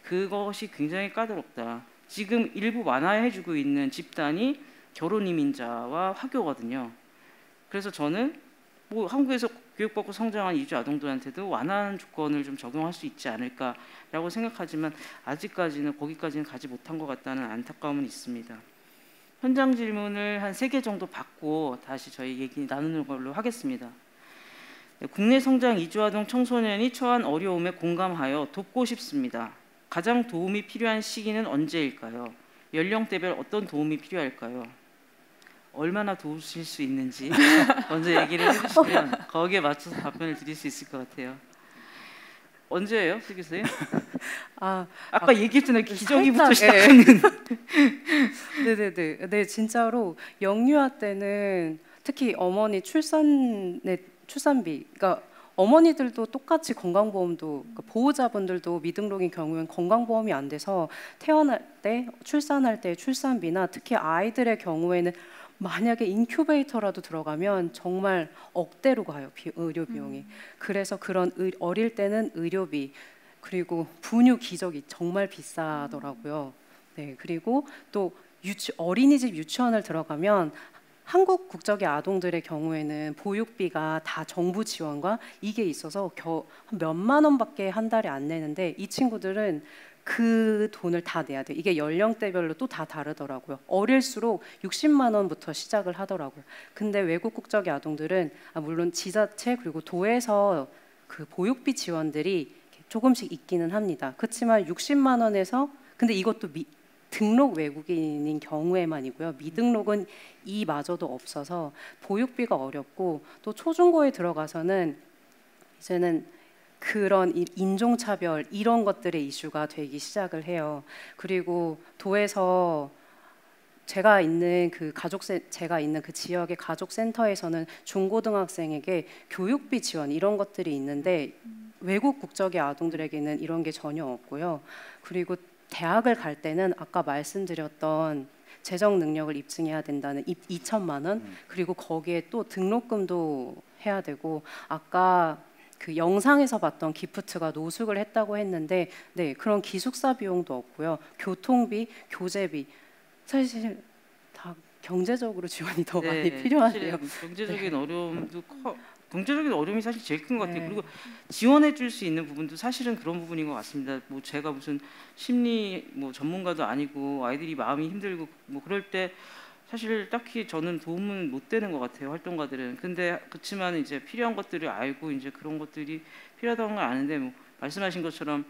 그것이 굉장히 까다롭다. 지금 일부 완화해주고 있는 집단이 결혼 이민자와 화교거든요. 그래서 저는 뭐 한국에서 교육받고 성장한 이주 아동들한테도 완화한 조건을 좀 적용할 수 있지 않을까라고 생각하지만 아직까지는 거기까지는 가지 못한 것 같다는 안타까움은 있습니다. 현장 질문을 한 3개 정도 받고 다시 저희 얘기 나누는 걸로 하겠습니다. 국내 성장 이주 아동 청소년이 처한 어려움에 공감하여 돕고 싶습니다. 가장 도움이 필요한 시기는 언제일까요? 연령대별 어떤 도움이 필요할까요? 얼마나 도우실 수 있는지 먼저 얘기를 해주시면 거기에 맞춰서 답변을 드릴 수 있을 것 같아요. 언제예요, 슬기 선생님? 아까 얘기했잖아요. 기저귀부터 시작하는. 네네네. 네, 진짜로 영유아 때는 특히 어머니 출산비, 그러니까 어머니들도 똑같이 건강보험도 그러니까 보호자분들도 미등록인 경우엔 건강보험이 안 돼서 태어날 때, 출산할 때 출산비나 특히 아이들의 경우에는 만약에 인큐베이터라도 들어가면 정말 억대로 가요. 의료 비용이. 그래서 그런 어릴 때는 의료비 그리고 분유 기저귀 정말 비싸더라고요. 네, 그리고 또 어린이집 유치원을 들어가면 한국 국적의 아동들의 경우에는 보육비가 다 정부 지원과 이게 있어서 한 몇만 원밖에 한 달에 안 내는데 이 친구들은 그 돈을 다 내야 돼요. 이게 연령대별로 또 다 다르더라고요. 어릴수록 60만 원부터 시작을 하더라고요. 근데 외국 국적의 아동들은 물론 지자체 그리고 도에서 그 보육비 지원들이 조금씩 있기는 합니다. 그렇지만 60만 원에서 근데 이것도 등록 외국인인 경우에만이고요. 미등록은 이마저도 없어서 보육비가 어렵고 또 초중고에 들어가서는 이제는 그런 인종차별 이런 것들의 이슈가 되기 시작을 해요. 그리고 도에서 제가 있는 그 지역의 가족센터에서는 중고등학생에게 교육비 지원 이런 것들이 있는데 외국 국적의 아동들에게는 이런 게 전혀 없고요. 그리고 대학을 갈 때는 아까 말씀드렸던 재정 능력을 입증해야 된다는 2천만 원 그리고 거기에 또 등록금도 해야 되고 아까 그 영상에서 봤던 기프트가 노숙을 했다고 했는데 네 그런 기숙사 비용도 없고요. 교통비, 교재비 사실 다 경제적으로 지원이 더 많이 필요하네요. 경제적인 어려움도 경제적인 어려움이 사실 제일 큰 것 같아요. 그리고 지원해줄 수 있는 부분도 사실은 그런 부분인 것 같습니다. 뭐 제가 무슨 심리 뭐 전문가도 아니고 아이들이 마음이 힘들고 뭐 그럴 때 사실 딱히 저는 도움은 못 되는 것 같아요. 활동가들은. 근데 그렇지만 이제 필요한 것들을 알고 이제 그런 것들이 필요하다는 걸 아는데 뭐 말씀하신 것처럼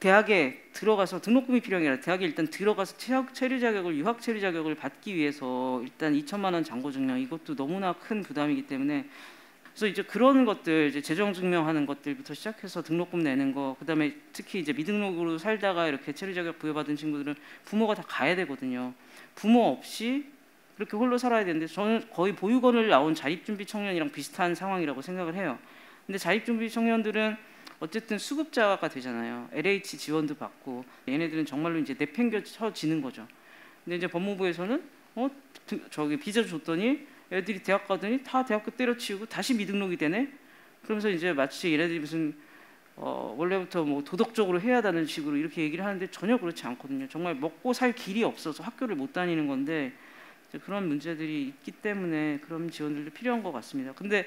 대학에 들어가서 등록금이 필요한 게 아니라 대학에 일단 들어가서 체류 자격을 유학 체류 자격을 받기 위해서 일단 2천만 원 잔고 증명 이것도 너무나 큰 부담이기 때문에 그래서 이제 그런 것들 이제 재정 증명하는 것들부터 시작해서 등록금 내는 거 그다음에 특히 이제 미등록으로 살다가 이렇게 체류 자격 부여받은 친구들은 부모가 다 가야 되거든요. 부모 없이 그렇게 홀로 살아야 되는데 저는 거의 보육원을 나온 자립준비 청년이랑 비슷한 상황이라고 생각을 해요. 근데 자립준비 청년들은 어쨌든 수급자가 되잖아요. LH 지원도 받고 얘네들은 정말로 이제 내팽겨쳐지는 거죠. 근데 이제 법무부에서는 저기 비자 줬더니 애들이 대학 가더니 다 대학교 때려치우고 다시 미등록이 되네. 그러면서 이제 마치 얘네들이 무슨 원래부터 뭐 도덕적으로 해야 하는 식으로 이렇게 얘기를 하는데 전혀 그렇지 않거든요. 정말 먹고 살 길이 없어서 학교를 못 다니는 건데 그런 문제들이 있기 때문에 그런 지원들도 필요한 것 같습니다. 근데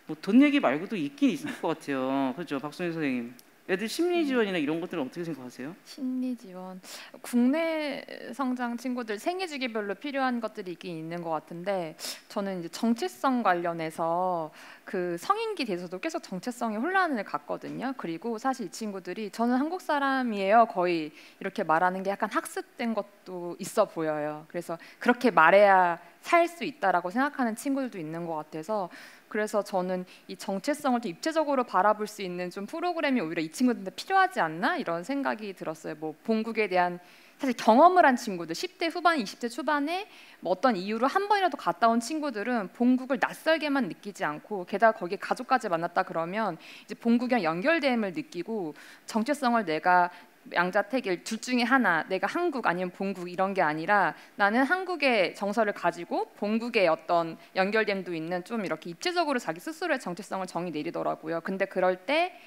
뭐 돈 얘기 말고도 있긴 있을 것 같아요. 그렇죠, 박소연 선생님. 애들 심리 지원이나 이런 것들은 어떻게 생각하세요? 심리 지원, 국내 성장 친구들 생애 주기별로 필요한 것들이 있긴 있는 것 같은데 저는 이제 정체성 관련해서 그 성인기 돼서도 계속 정체성이 혼란을 갖거든요. 그리고 사실 이 친구들이 저는 한국 사람이에요 거의 이렇게 말하는 게 약간 학습된 것도 있어 보여요. 그래서 그렇게 말해야 살 수 있다라고 생각하는 친구들도 있는 것 같아서 그래서 저는 이 정체성을 좀 입체적으로 바라볼 수 있는 좀 프로그램이 오히려 이 친구들한테 필요하지 않나 이런 생각이 들었어요. 뭐 본국에 대한 사실 경험을 한 친구들 10대 후반, 20대 초반에 뭐 어떤 이유로 한 번이라도 갔다 온 친구들은 본국을 낯설게만 느끼지 않고 게다가 거기에 가족까지 만났다 그러면 이제 본국이랑 연결됨을 느끼고 정체성을 내가 양자택일 둘 중에 하나 내가 한국 아니면 본국 이런 게 아니라 나는 한국의 정서를 가지고 본국의 어떤 연결됨도 있는 좀 이렇게 입체적으로 자기 스스로의 정체성을 정의 내리더라고요. 근데 그럴 때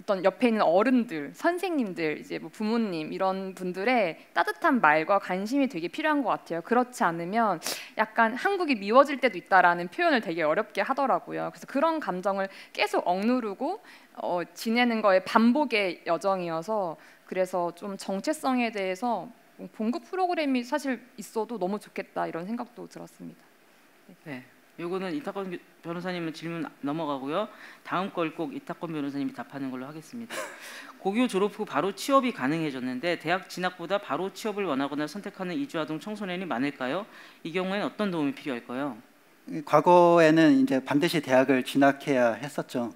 어떤 옆에 있는 어른들, 선생님들, 이제 뭐 부모님 이런 분들의 따뜻한 말과 관심이 되게 필요한 것 같아요. 그렇지 않으면 약간 한국이 미워질 때도 있다라는 표현을 되게 어렵게 하더라고요. 그래서 그런 감정을 계속 억누르고 지내는 거에 반복의 여정이어서 그래서 좀 정체성에 대해서 본국 프로그램이 사실 있어도 너무 좋겠다 이런 생각도 들었습니다. 네. 요거는 이탁권 변호사님은 질문 넘어가고요. 다음 걸 꼭 이탁권 변호사님이 답하는 걸로 하겠습니다. 고교 졸업 후 바로 취업이 가능해졌는데 대학 진학보다 바로 취업을 원하거나 선택하는 이주아동 청소년이 많을까요? 이 경우에는 어떤 도움이 필요할까요? 과거에는 이제 반드시 대학을 진학해야 했었죠.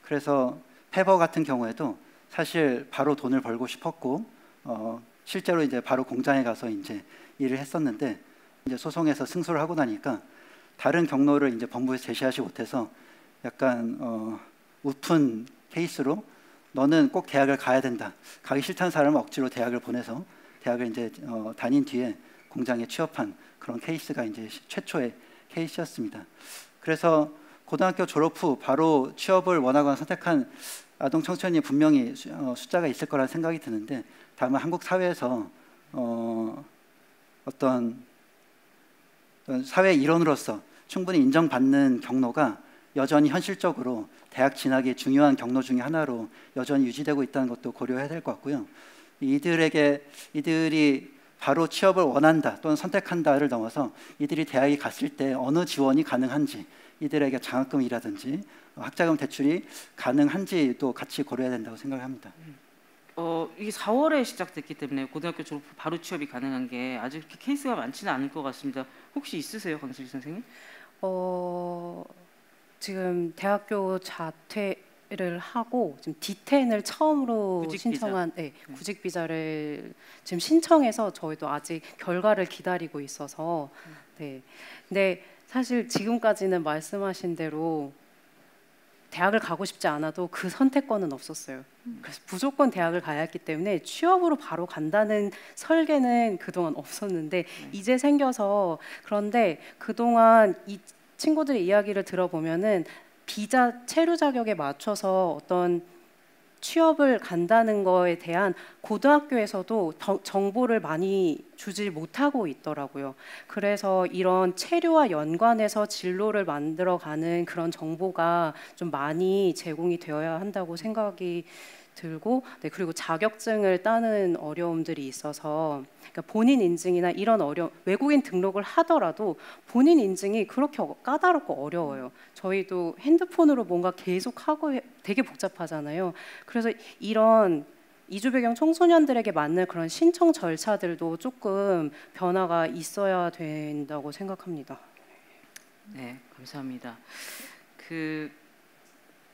그래서 페버 같은 경우에도 사실 바로 돈을 벌고 싶었고 실제로 이제 바로 공장에 가서 이제 일을 했었는데 이제 소송에서 승소를 하고 나니까 다른 경로를 이제 법무부에서 제시하지 못해서 약간 우픈 케이스로 너는 꼭 대학을 가야 된다. 가기 싫다는 사람은 억지로 대학을 보내서 대학을 이제 다닌 뒤에 공장에 취업한 그런 케이스가 이제 최초의 케이스였습니다. 그래서 고등학교 졸업 후 바로 취업을 원하거나 선택한 아동 청소년이 분명히 숫자가 있을 거라는 생각이 드는데 다만 한국 사회에서 어떤 사회 일원으로서 충분히 인정받는 경로가 여전히 현실적으로 대학 진학이 중요한 경로 중에 하나로 여전히 유지되고 있다는 것도 고려해야 될 것 같고요. 이들이 바로 취업을 원한다 또는 선택한다를 넘어서 이들이 대학에 갔을 때 어느 지원이 가능한지 이들에게 장학금이라든지 학자금 대출이 가능한지도 같이 고려해야 된다고 생각합니다. 이게 4월에 시작됐기 때문에 고등학교 졸업 후 바로 취업이 가능한 게 아직 그렇게 케이스가 많지는 않을 것 같습니다. 혹시 있으세요, 강슬기 선생님? 지금 대학교 자퇴를 하고 지금 D10을 처음으로 구직 신청한 구직 비자를 지금 신청해서 저희도 아직 결과를 기다리고 있어서 네. 근데 사실 지금까지는 말씀하신 대로 대학을 가고 싶지 않아도 그 선택권은 없었어요. 그래서 무조건 대학을 가야 했기 때문에 취업으로 바로 간다는 설계는 그동안 없었는데 이제 생겨서 그런데 그동안 이 친구들의 이야기를 들어보면은 비자 체류 자격에 맞춰서 어떤 취업을 간다는 거에 대한 고등학교에서도 정보를 많이 주지 못하고 있더라고요. 그래서 이런 체류와 연관해서 진로를 만들어가는 그런 정보가 좀 많이 제공이 되어야 한다고 생각이 들고, 네, 그리고 자격증을 따는 어려움들이 있어서 그러니까 본인 인증이나 이런 외국인 등록을 하더라도 본인 인증이 그렇게 까다롭고 어려워요. 저희도 핸드폰으로 뭔가 계속 하고 되게 복잡하잖아요. 그래서 이런 이주 배경 청소년들에게 맞는 그런 신청 절차들도 조금 변화가 있어야 된다고 생각합니다. 네, 감사합니다.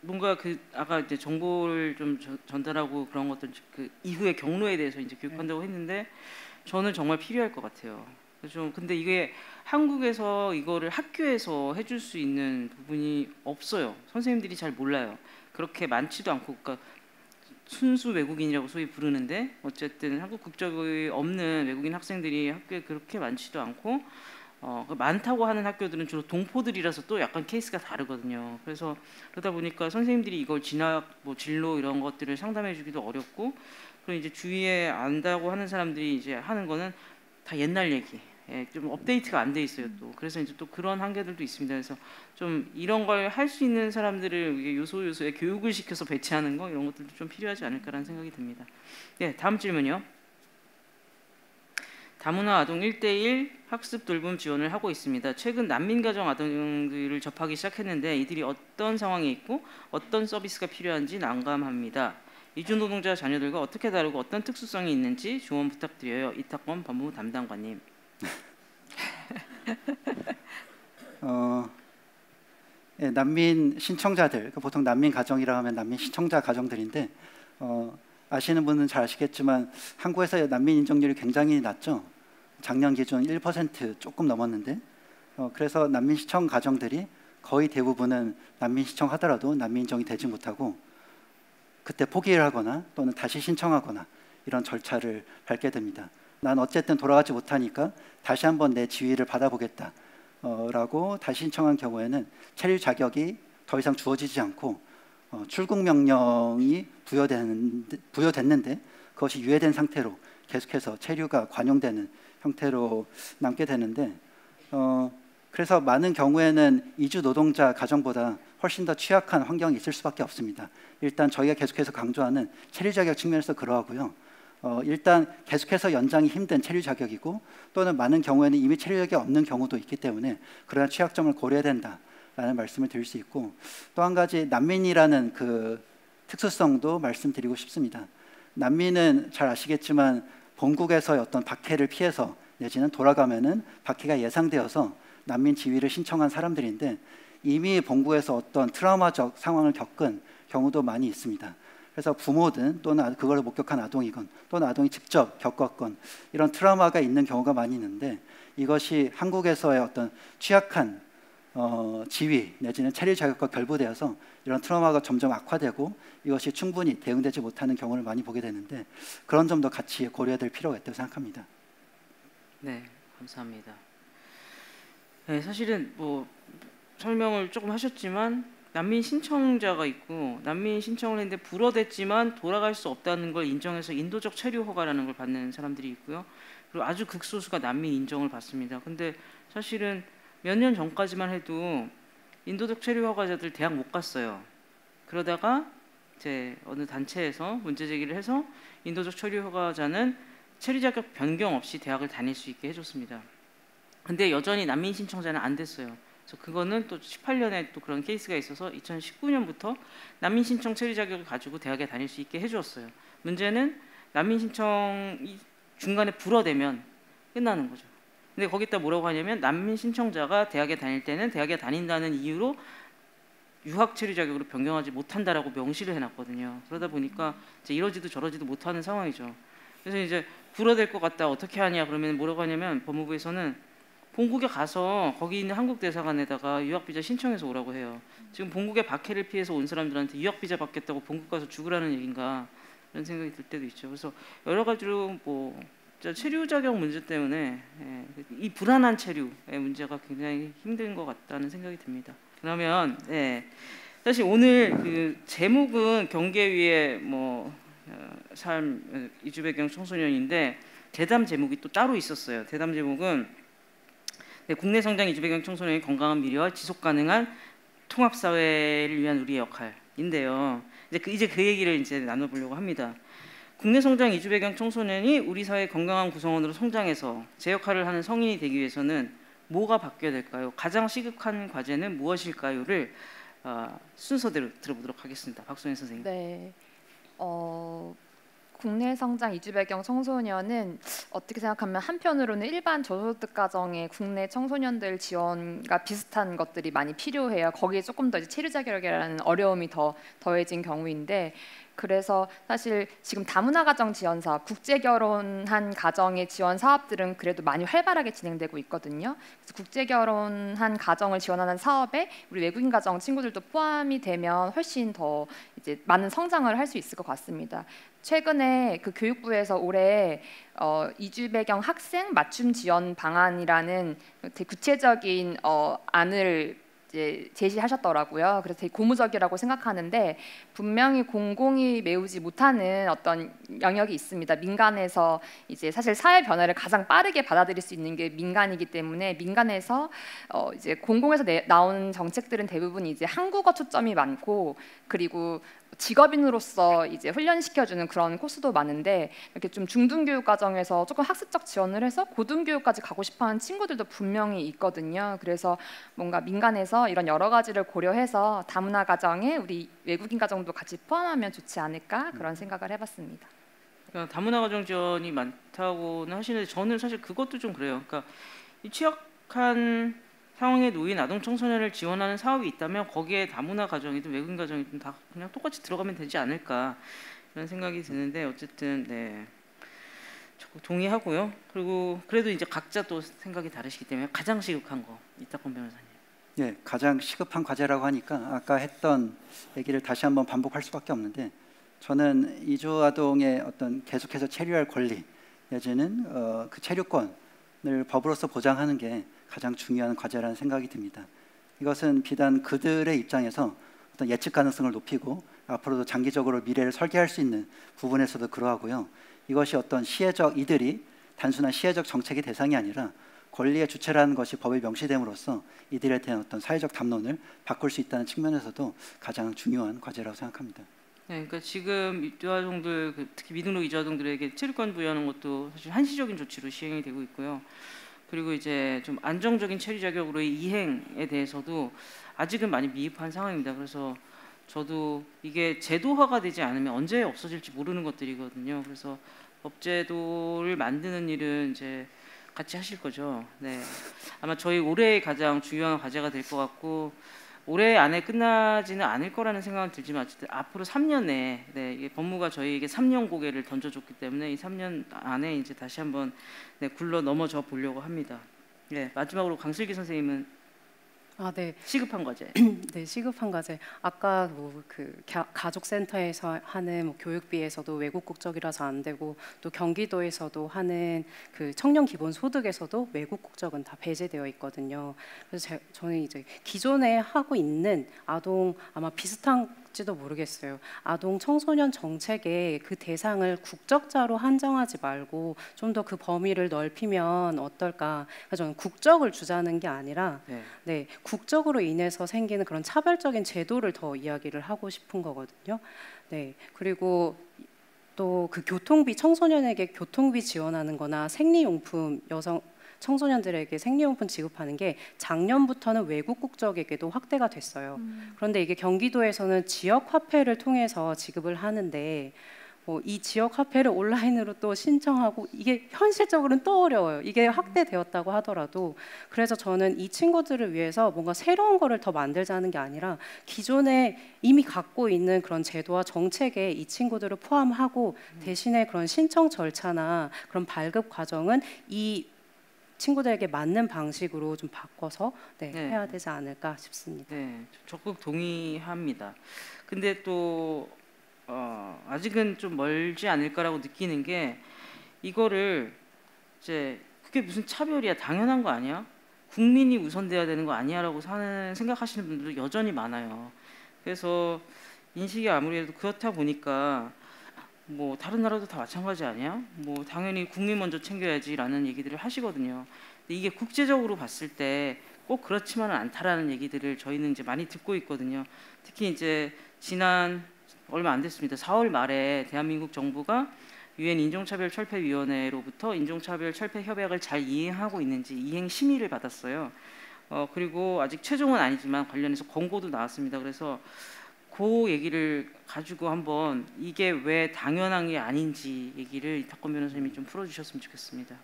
뭔가 아까 이제 정보를 좀 전달하고 그런 것들 그 이후의 경로에 대해서 이제 교육한다고 했는데 저는 정말 필요할 것 같아요. 근데 이게 한국에서 이거를 학교에서 해줄 수 있는 부분이 없어요. 선생님들이 잘 몰라요. 그렇게 많지도 않고, 그러니까 순수 외국인이라고 소위 부르는데 어쨌든 한국 국적이 없는 외국인 학생들이 학교에 그렇게 많지도 않고. 많다고 하는 학교들은 주로 동포들이라서 또 약간 케이스가 다르거든요. 그래서 그러다 보니까 선생님들이 이걸 진로 이런 것들을 상담해주기도 어렵고, 그리고 이제 주위에 안다고 하는 사람들이 이제 하는 거는 다 옛날 얘기, 좀 업데이트가 안 돼 있어요 또. 그래서 이제 또 그런 한계들도 있습니다. 그래서 좀 이런 걸 할 수 있는 사람들을 요소에 교육을 시켜서 배치하는 거 이런 것들도 좀 필요하지 않을까라는 생각이 듭니다. 네, 다음 질문이요. 다문화 아동 1대1 학습 돌봄 지원을 하고 있습니다. 최근 난민 가정 아동들을 접하기 시작했는데 이들이 어떤 상황에 있고 어떤 서비스가 필요한지 난감합니다. 이주 노동자 자녀들과 어떻게 다르고 어떤 특수성이 있는지 조언 부탁드려요. 이탁권 법무부 담당관님. 난민 신청자들, 보통 난민 가정이라 하면 난민 신청자 가정들인데 아시는 분은 잘 아시겠지만 한국에서 난민 인정률이 굉장히 낮죠. 작년 기준 1% 조금 넘었는데 그래서 난민 신청 가정들이 거의 대부분은 난민 신청하더라도 난민 인정이 되지 못하고 그때 포기를 하거나 또는 다시 신청하거나 이런 절차를 밟게 됩니다. 난 어쨌든 돌아가지 못하니까 다시 한번 내 지위를 받아보겠다 라고 다시 신청한 경우에는 체류 자격이 더 이상 주어지지 않고 출국 명령이 부여됐는데 그것이 유예된 상태로 계속해서 체류가 관용되는 형태로 남게 되는데 그래서 많은 경우에는 이주 노동자 가정보다 훨씬 더 취약한 환경이 있을 수밖에 없습니다. 일단 저희가 계속해서 강조하는 체류 자격 측면에서 그러하고요. 일단 계속해서 연장이 힘든 체류 자격이고 또는 많은 경우에는 이미 체류 자격이 없는 경우도 있기 때문에 그러한 취약점을 고려해야 된다라는 말씀을 드릴 수 있고, 또 한 가지 난민이라는 그 특수성도 말씀드리고 싶습니다. 난민은 잘 아시겠지만 본국에서의 어떤 박해를 피해서 내지는 돌아가면은 박해가 예상되어서 난민 지위를 신청한 사람들인데 이미 본국에서 어떤 트라우마적 상황을 겪은 경우도 많이 있습니다. 그래서 부모든 또는 그걸 목격한 아동이건 또는 아동이 직접 겪었건 이런 트라우마가 있는 경우가 많이 있는데 이것이 한국에서의 어떤 취약한 지위 내지는 체류 자격과 결부되어서 이런 트라우마가 점점 악화되고 이것이 충분히 대응되지 못하는 경우를 많이 보게 되는데 그런 점도 같이 고려해야 될 필요가 있다고 생각합니다. 네, 감사합니다. 네, 사실은 뭐 설명을 조금 하셨지만 난민 신청자가 있고 난민 신청을 했는데 불어댔지만 돌아갈 수 없다는 걸 인정해서 인도적 체류 허가라는 걸 받는 사람들이 있고요. 그리고 아주 극소수가 난민 인정을 받습니다. 근데 사실은 몇 년 전까지만 해도 인도적 체류 허가자들 대학 못 갔어요. 그러다가 이제 어느 단체에서 문제 제기를 해서 인도적 체류 허가자는 체류 자격 변경 없이 대학을 다닐 수 있게 해줬습니다. 근데 여전히 난민 신청자는 안 됐어요. 그래서 그거는 또 18년에 또 그런 케이스가 있어서 2019년부터 난민 신청 체류 자격을 가지고 대학에 다닐 수 있게 해주었어요. 문제는 난민 신청이 중간에 불어대면 끝나는 거죠. 근데 거기다 뭐라고 하냐면 난민 신청자가 대학에 다닐 때는 대학에 다닌다는 이유로 유학 체류 자격으로 변경하지 못한다라고 명시를 해놨거든요. 그러다 보니까 이제 이러지도 저러지도 못하는 상황이죠. 그래서 이제 불어댈 것 같다 어떻게 하냐 그러면 뭐라고 하냐면 법무부에서는 본국에 가서 거기 있는 한국 대사관에다가 유학 비자 신청해서 오라고 해요. 지금 본국의 박해를 피해서 온 사람들한테 유학 비자 받겠다고 본국 가서 죽으라는 얘기인가 이런 생각이 들 때도 있죠. 그래서 여러 가지로 뭐 체류 자격 문제 때문에 이 불안한 체류의 문제가 굉장히 힘든 것 같다는 생각이 듭니다. 그러면 사실 오늘 그 제목은 경계위의 삶 이주 배경 청소년인데 대담 제목이 또 따로 있었어요. 대담 제목은 국내 성장 이주 배경 청소년의 건강한 미래와 지속 가능한 통합 사회를 위한 우리의 역할인데요. 이제 그 얘기를 이제 나눠보려고 합니다. 국내 성장 이주 배경 청소년이 우리 사회의 건강한 구성원으로 성장해서 제 역할을 하는 성인이 되기 위해서는 뭐가 바뀌어야 될까요? 가장 시급한 과제는 무엇일까요?를 순서대로 들어보도록 하겠습니다. 박소연 선생님. 네. 국내 성장 이주 배경 청소년은 어떻게 생각하면 한편으로는 일반 저소득 가정의 국내 청소년들 지원과 비슷한 것들이 많이 필요해요. 거기에 조금 더 이제 체류 자격이라는 어려움이 더해진 경우인데, 그래서 사실 지금 다문화 가정 지원 사업, 국제 결혼한 가정의 지원 사업들은 그래도 많이 활발하게 진행되고 있거든요. 그래서 국제 결혼한 가정을 지원하는 사업에 우리 외국인 가정 친구들도 포함이 되면 훨씬 더 이제 많은 성장을 할 수 있을 것 같습니다. 최근에 그 교육부에서 올해 이주 배경 학생 맞춤 지원 방안이라는 되게 구체적인 안을 이제 제시하셨더라고요. 그래서 되게 고무적이라고 생각하는데, 분명히 공공이 메우지 못하는 어떤 영역이 있습니다. 민간에서 이제 사실 사회 변화를 가장 빠르게 받아들일 수 있는 게 민간이기 때문에, 민간에서 이제 공공에서 나오는 정책들은 대부분 이제 한국어 초점이 많고, 그리고 직업인으로서 이제 훈련시켜주는 그런 코스도 많은데, 이렇게 좀 중등교육 과정에서 조금 학습적 지원을 해서 고등교육까지 가고 싶어하는 친구들도 분명히 있거든요. 그래서 뭔가 민간에서 이런 여러 가지를 고려해서 다문화 가정에 우리 외국인 가정도 같이 포함하면 좋지 않을까, 그런 생각을 해봤습니다. 그러니까 다문화 가정 지원이 많다고는 하시는데 저는 사실 그것도 좀 그래요. 그러니까 이 취약한 상황에 놓인 아동 청소년을 지원하는 사업이 있다면 거기에 다문화 가정이든 외국인 가정이든 다 그냥 똑같이 들어가면 되지 않을까 이런 생각이 드는데, 어쨌든 동의하고요. 그리고 그래도 이제 각자 또 생각이 다르시기 때문에 가장 시급한 거 이탁권 변호사님. 가장 시급한 과제라고 하니까 아까 했던 얘기를 다시 한번 반복할 수밖에 없는데, 저는 이주 아동의 어떤 계속해서 체류할 권리 내지는 그 체류권을 법으로서 보장하는 게 가장 중요한 과제라는 생각이 듭니다. 이것은 비단 그들의 입장에서 어떤 예측 가능성을 높이고 앞으로도 장기적으로 미래를 설계할 수 있는 부분에서도 그러하고요. 이것이 어떤 이들이 단순한 시혜적 정책의 대상이 아니라 권리의 주체라는 것이 법에 명시됨으로써 이들에 대한 어떤 사회적 담론을 바꿀 수 있다는 측면에서도 가장 중요한 과제라고 생각합니다. 그러니까 지금 이주아동들, 특히 미등록 이주아동들에게 체류권 부여하는 것도 사실 한시적인 조치로 시행이 되고 있고요. 그리고 이제 좀 안정적인 체류 자격으로의 이행에 대해서도 아직은 많이 미흡한 상황입니다. 그래서 저도 이게 제도화가 되지 않으면 언제 없어질지 모르는 것들이거든요. 그래서 법제도를 만드는 일은 이제 같이 하실 거죠. 네, 아마 저희 올해의 가장 중요한 과제가 될 것 같고, 올해 안에 끝나지는 않을 거라는 생각은 들지만 어쨌든 앞으로 3년에 이게 법무가 저희에게 3년 고개를 던져줬기 때문에 이 3년 안에 이제 다시 한번 굴러 넘어져 보려고 합니다. 마지막으로 강슬기 선생님은 시급한 과제. 네, 시급한 과제. 아까 가족센터에서 하는 저희에서도 외국 국적이라서 안 되고, 또 경기도에서도 하는 그 청년 기본 소득에서도 외국 국적은 다 배제되어 있거든요. 그래서 저는 이제 기존에 하고 있는 아동, 아마 비슷한지도 모르겠어요. 아동 청소년 정책의 그 대상을 국적자로 한정하지 말고 좀 더 그 범위를 넓히면 어떨까. 그래서 저는 국적을 주자는 게 아니라 국적으로 인해서 생기는 그런 차별적인 제도를 더 이야기를 하고 싶은 거거든요. 그리고 또 그 교통비, 청소년에게 교통비 지원하는 거나 생리용품, 여성 청소년들에게 생리용품 지급하는 게 작년부터는 외국 국적에게도 확대가 됐어요. 그런데 이게 경기도에서는 지역 화폐를 통해서 지급을 하는데 이 지역 화폐를 온라인으로 또 신청하고 이게 현실적으로는 또 어려워요. 이게 확대되었다고 하더라도. 그래서 저는 이 친구들을 위해서 뭔가 새로운 거를 더 만들자는 게 아니라 기존에 이미 갖고 있는 그런 제도와 정책에 이 친구들을 포함하고 대신에 그런 신청 절차나 그런 발급 과정은 이 친구들에게 맞는 방식으로 좀 바꿔서 네. 해야 되지 않을까 싶습니다. 네, 적극 동의합니다. 근데 또 아직은 좀 멀지 않을까라고 느끼는 게 이거를 이제 그게 무슨 차별이야, 당연한 거 아니야? 국민이 우선돼야 되는 거 아니야라고 생각하시는 분들도 여전히 많아요. 그래서 인식이 아무래도 그렇다 보니까 뭐 다른 나라도 다 마찬가지 아니야? 뭐 당연히 국민 먼저 챙겨야지라는 얘기들을 하시거든요. 근데 이게 국제적으로 봤을 때 꼭 그렇지만은 않다라는 얘기들을 저희는 이제 많이 듣고 있거든요. 특히 이제 지난 얼마 안 됐습니다. 4월 말에 대한민국 정부가 유엔 인종차별철폐위원회로부터 인종차별철폐 협약을 잘 이행하고 있는지 이행 심의를 받았어요. 그리고 아직 최종은 아니지만 관련해서 권고도 나왔습니다. 그래서 그 얘기를 가지고 한번 이게 왜 당연한 게 아닌지 얘기를 이탁권 변호사님이 좀 풀어주셨으면 좋겠습니다.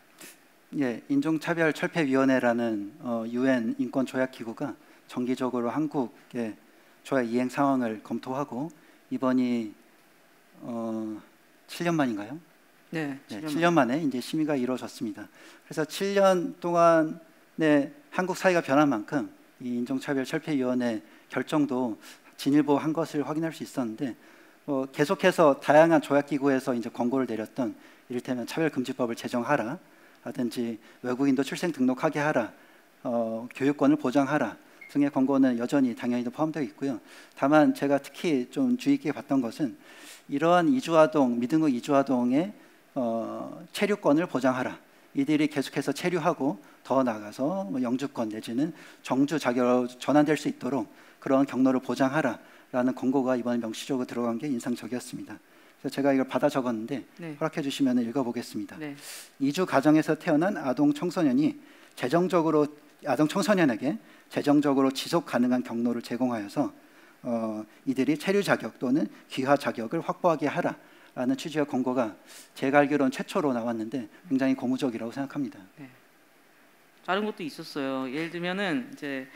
예, 인종차별철폐위원회라는 유엔 인권 조약 기구가 정기적으로 한국의 조약 이행 상황을 검토하고 이번이 7년 만인가요? 네, 7년 만에 이제 심의가 이루어졌습니다. 그래서 7년 동안에 한국 사회가 변한 만큼 이 인종차별철폐위원회 결정도 진일보한 것을 확인할 수 있었는데 계속해서 다양한 조약기구에서 이제 권고를 내렸던 이를테면 차별금지법을 제정하라 라든지 외국인도 출생 등록하게 하라, 교육권을 보장하라 등의 권고는 여전히 당연히도 포함되어 있고요. 다만 제가 특히 좀 주의 깊게 봤던 것은 이러한 이주아동, 미등록 이주아동의 체류권을 보장하라. 이들이 계속해서 체류하고 더 나아가서 뭐 영주권 내지는 정주 자격으로 전환될 수 있도록 그런 경로를 보장하라라는 권고가 이번에 명시적으로 들어간 게 인상적이었습니다. 그래서 제가 이걸 받아 적었는데 네. 허락해 주시면 읽어보겠습니다. 네. 이주 가정에서 태어난 아동 청소년이 아동 청소년에게 재정적으로 지속 가능한 경로를 제공하여서 이들이 체류 자격 또는 귀화 자격을 확보하게 하라라는 취지의 권고가 제가 알기로는 최초로 나왔는데 굉장히 고무적이라고 생각합니다. 네. 다른 것도 있었어요. 예를 들면은 이제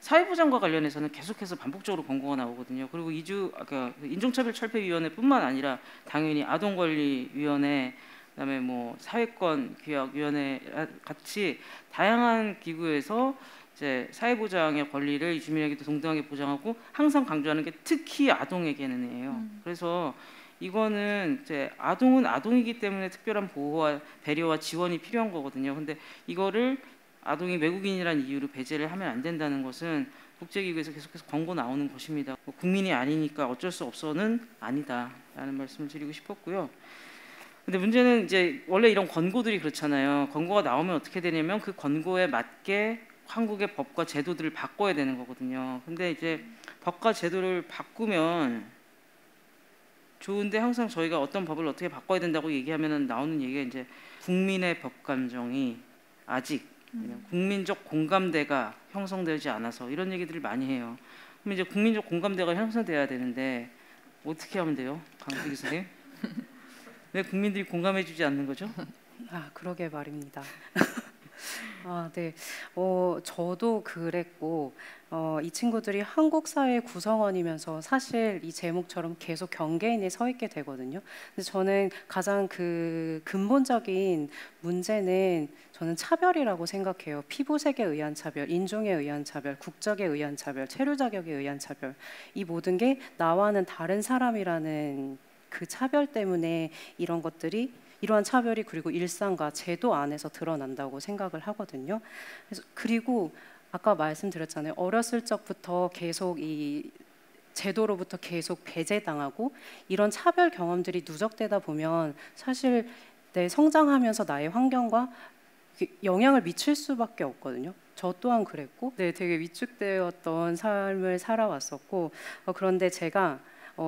사회보장과 관련해서는 계속해서 반복적으로 권고가 나오거든요. 그리고 인종차별철폐위원회뿐만 아니라 당연히 아동권리위원회, 그다음에 뭐 사회권규약위원회 같이 다양한 기구에서 이제 사회보장의 권리를 주민에게도 동등하게 보장하고 항상 강조하는 게 특히 아동에게는이에요. 그래서 이거는 이제 아동은 아동이기 때문에 특별한 보호와 배려와 지원이 필요한 거거든요. 근데 이거를 아동이 외국인이라는 이유로 배제를 하면 안 된다는 것은 국제기구에서 계속해서 권고 나오는 것입니다. 국민이 아니니까 어쩔 수 없어는 아니다라는 말씀을 드리고 싶었고요. 근데 문제는 이제 원래 이런 권고들이 그렇잖아요. 권고가 나오면 어떻게 되냐면 그 권고에 맞게 한국의 법과 제도들을 바꿔야 되는 거거든요. 근데 이제 법과 제도를 바꾸면 좋은데 항상 저희가 어떤 법을 어떻게 바꿔야 된다고 얘기하면 나오는 얘기가 이제 국민의 법 감정이 아직 국민적 공감대가 형성되지 않아서 이런 얘기들을 많이 해요. 그럼 이제 국민적 공감대가 형성돼야 되는데 어떻게 하면 돼요, 강수 기사님? 왜 국민들이 공감해주지 않는 거죠? 그러게 말입니다. 네. 저도 그랬고 이 친구들이 한국 사회 구성원이면서 사실 이 제목처럼 계속 경계인에 서 있게 되거든요. 근데 저는 가장 그 근본적인 문제는 저는 차별이라고 생각해요. 피부색에 의한 차별, 인종에 의한 차별, 국적에 의한 차별, 체류 자격에 의한 차별. 이 모든 게 나와는 다른 사람이라는 그 차별 때문에 이러한 차별이 그리고 일상과 제도 안에서 드러난다고 생각을 하거든요. 그리고 아까 말씀드렸잖아요. 어렸을 적부터 계속 이 제도로부터 계속 배제당하고 이런 차별 경험들이 누적되다 보면 사실 내 성장하면서 나의 환경과 영향을 미칠 수밖에 없거든요. 저 또한 그랬고, 되게 위축되었던 삶을 살아왔었고, 그런데 제가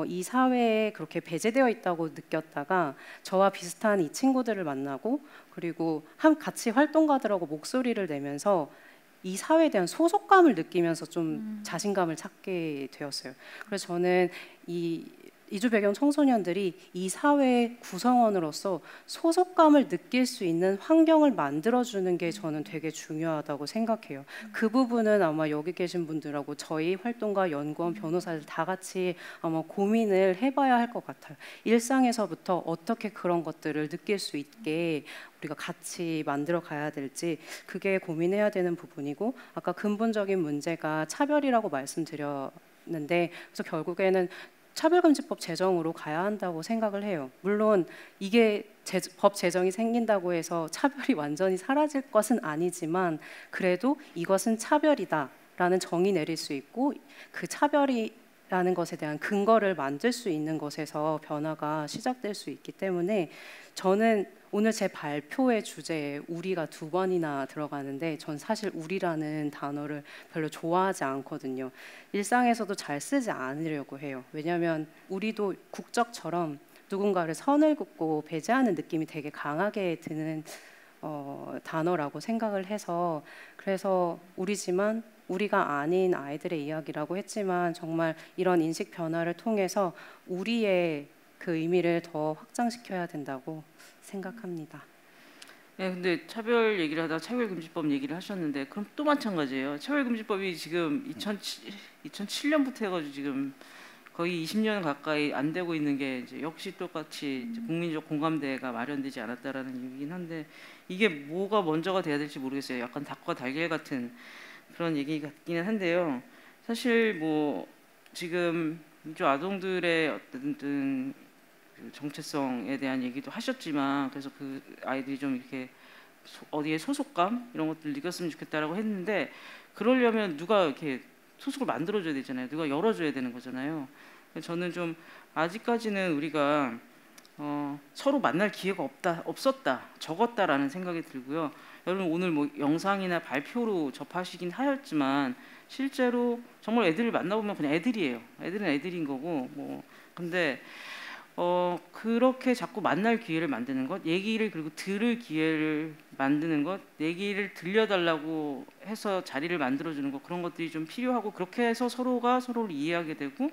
이 사회에 그렇게 배제되어 있다고 느꼈다가 저와 비슷한 이 친구들을 만나고 그리고 같이 활동가들하고 목소리를 내면서 이 사회에 대한 소속감을 느끼면서 좀 자신감을 찾게 되었어요. 그래서 저는 이 이주 배경 청소년들이 이 사회의 구성원으로서 소속감을 느낄 수 있는 환경을 만들어주는 게 저는 되게 중요하다고 생각해요. 그 부분은 아마 여기 계신 분들하고 저희 활동가, 연구원, 변호사들 다 같이 아마 고민을 해봐야 할 것 같아요. 일상에서부터 어떻게 그런 것들을 느낄 수 있게 우리가 같이 만들어 가야 될지 그게 고민해야 되는 부분이고, 아까 근본적인 문제가 차별이라고 말씀드렸는데, 그래서 결국에는 차별금지법 제정으로 가야 한다고 생각을 해요. 물론 이게 법 제정이 생긴다고 해서 차별이 완전히 사라질 것은 아니지만, 그래도 이것은 차별이다라는 정의 내릴 수 있고, 그 차별이라는 것에 대한 근거를 만들 수 있는 것에서 변화가 시작될 수 있기 때문에, 저는 오늘 제 발표의 주제에 우리가 2번이나 들어가는데, 전 사실 우리라는 단어를 별로 좋아하지 않거든요. 일상에서도 잘 쓰지 않으려고 해요. 왜냐하면 우리도 국적처럼 누군가를 선을 긋고 배제하는 느낌이 되게 강하게 드는 단어라고 생각을 해서, 그래서 우리지만 우리가 아닌 아이들의 이야기라고 했지만, 정말 이런 인식 변화를 통해서 우리의 그 의미를 더 확장시켜야 된다고 생각합니다. 네, 근데 차별 얘기를 하다가 차별금지법 얘기를 하셨는데, 그럼 또 마찬가지예요. 차별금지법이 지금 2007년부터 해가지고 지금 거의 20년 가까이 안 되고 있는 게 이제 역시 똑같이 이제 국민적 공감대가 마련되지 않았다라는 얘기긴 한데, 이게 뭐가 먼저가 돼야 될지 모르겠어요. 약간 닭과 달걀 같은 그런 얘기 같기는 한데요. 사실 뭐 지금 민주 아동들의 어떤 그 정체성에 대한 얘기도 하셨지만, 그래서 그 아이들이 좀 이렇게 어디에 소속감 이런 것들 느꼈으면 좋겠다라고 했는데, 그러려면 누가 이렇게 소속을 만들어줘야 되잖아요. 누가 열어줘야 되는 거잖아요. 저는 좀 아직까지는 우리가 서로 만날 기회가 없었다, 적었다라는 생각이 들고요. 여러분 오늘 뭐 영상이나 발표로 접하시긴 하였지만, 실제로 정말 애들을 만나보면 그냥 애들이에요. 애들은 애들인 거고 뭐. 근데 그렇게 자꾸 만날 기회를 만드는 것, 얘기를 그리고 들을 기회를 만드는 것, 얘기를 들려달라고 해서 자리를 만들어주는 것, 그런 것들이 좀 필요하고, 그렇게 해서 서로가 서로를 이해하게 되고,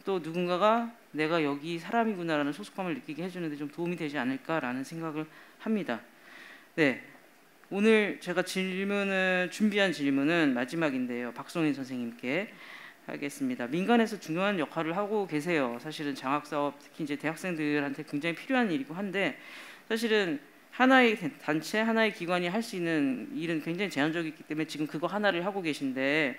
또 누군가가 내가 여기 사람이구나라는 소속감을 느끼게 해주는 데 좀 도움이 되지 않을까라는 생각을 합니다. 네, 오늘 제가 준비한 질문은 마지막인데요. 박성인 선생님께 하겠습니다. 민간에서 중요한 역할을 하고 계세요. 사실은 장학사업, 특히 이제 대학생들한테 굉장히 필요한 일이고 한데, 사실은 하나의 단체, 하나의 기관이 할 수 있는 일은 굉장히 제한적이기 때문에 지금 그거 하나를 하고 계신데,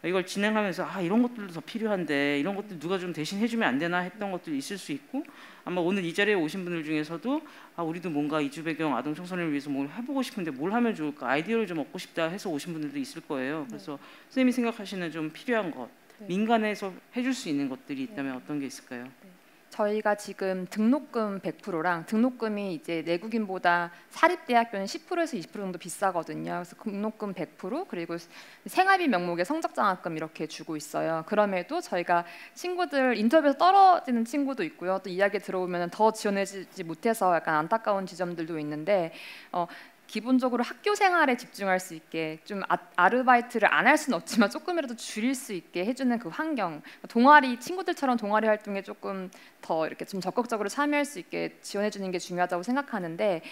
이걸 진행하면서 이런 것들도 더 필요한데 이런 것들 누가 좀 대신 해주면 안 되나 했던 것도 있을 수 있고, 아마 오늘 이 자리에 오신 분들 중에서도 우리도 뭔가 이주 배경 아동 청소년을 위해서 뭘 해보고 싶은데 뭘 하면 좋을까, 아이디어를 좀 얻고 싶다 해서 오신 분들도 있을 거예요. 그래서 선생님이 생각하시는 좀 필요한 것, 민간에서 해줄 수 있는 것들이 있다면 어떤 게 있을까요? 저희가 지금 등록금 100%랑 등록금이 이제 내국인보다 사립대학교는 10%에서 20% 정도 비싸거든요. 그래서 등록금 100% 그리고 생활비 명목의 성적장학금 이렇게 주고 있어요. 그럼에도 저희가 친구들 인터뷰에서 떨어지는 친구도 있고요. 또 이야기 들어보면 더 지원해주지 못해서 약간 안타까운 지점들도 있는데, 기본적으로 학교 생활에 집중할 수 있게 좀 아르바이트를 안 할 수는 없지만 조금이라도 줄일 수 있게 해주는 그 환경, 동아리 친구들처럼 동아리 활동에 조금 더 이렇게 좀 적극적으로 참여할 수 있게 지원해주는 게 중요하다고 생각하는데,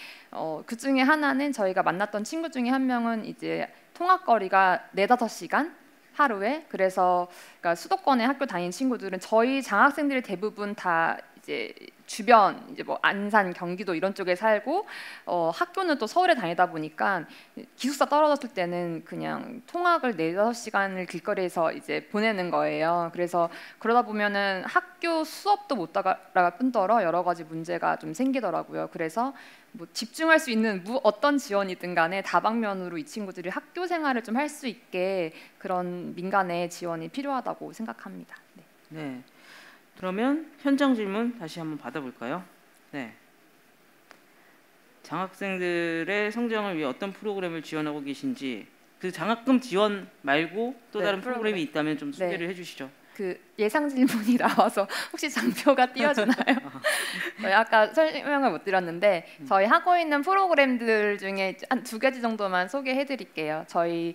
그 중에 하나는 저희가 만났던 친구 중에 한 명은 이제 통학거리가 4-5시간 하루에, 그래서 그러니까 수도권에 학교 다니는 친구들은 저희 장학생들이 대부분 다 이제 주변 이제 뭐 안산, 경기도 이런 쪽에 살고, 학교는 또 서울에 다니다 보니까 기숙사 떨어졌을 때는 그냥 통학을 4-5시간을 길거리에서 이제 보내는 거예요. 그래서 그러다 보면은 학교 수업도 못 따라갈 뿐더러 여러 가지 문제가 좀 생기더라고요. 그래서 뭐 집중할 수 있는 어떤 지원이든 간에 다방면으로 이 친구들이 학교 생활을 좀 할 수 있게 그런 민간의 지원이 필요하다고 생각합니다. 네. 그러면 현장 질문 다시 한번 받아볼까요? 네. 장학생들의 성장을 위해 어떤 프로그램을 지원하고 계신지, 그 장학금 지원 말고 또 다른 프로그램이 있다면 좀 소개를 해주시죠. 그 예상 질문이 나와서 혹시 장표가 띄워주나요? 저희 아까 설명을 못 드렸는데 저희 하고 있는 프로그램들 중에 한 2가지 정도만 소개해드릴게요. 저희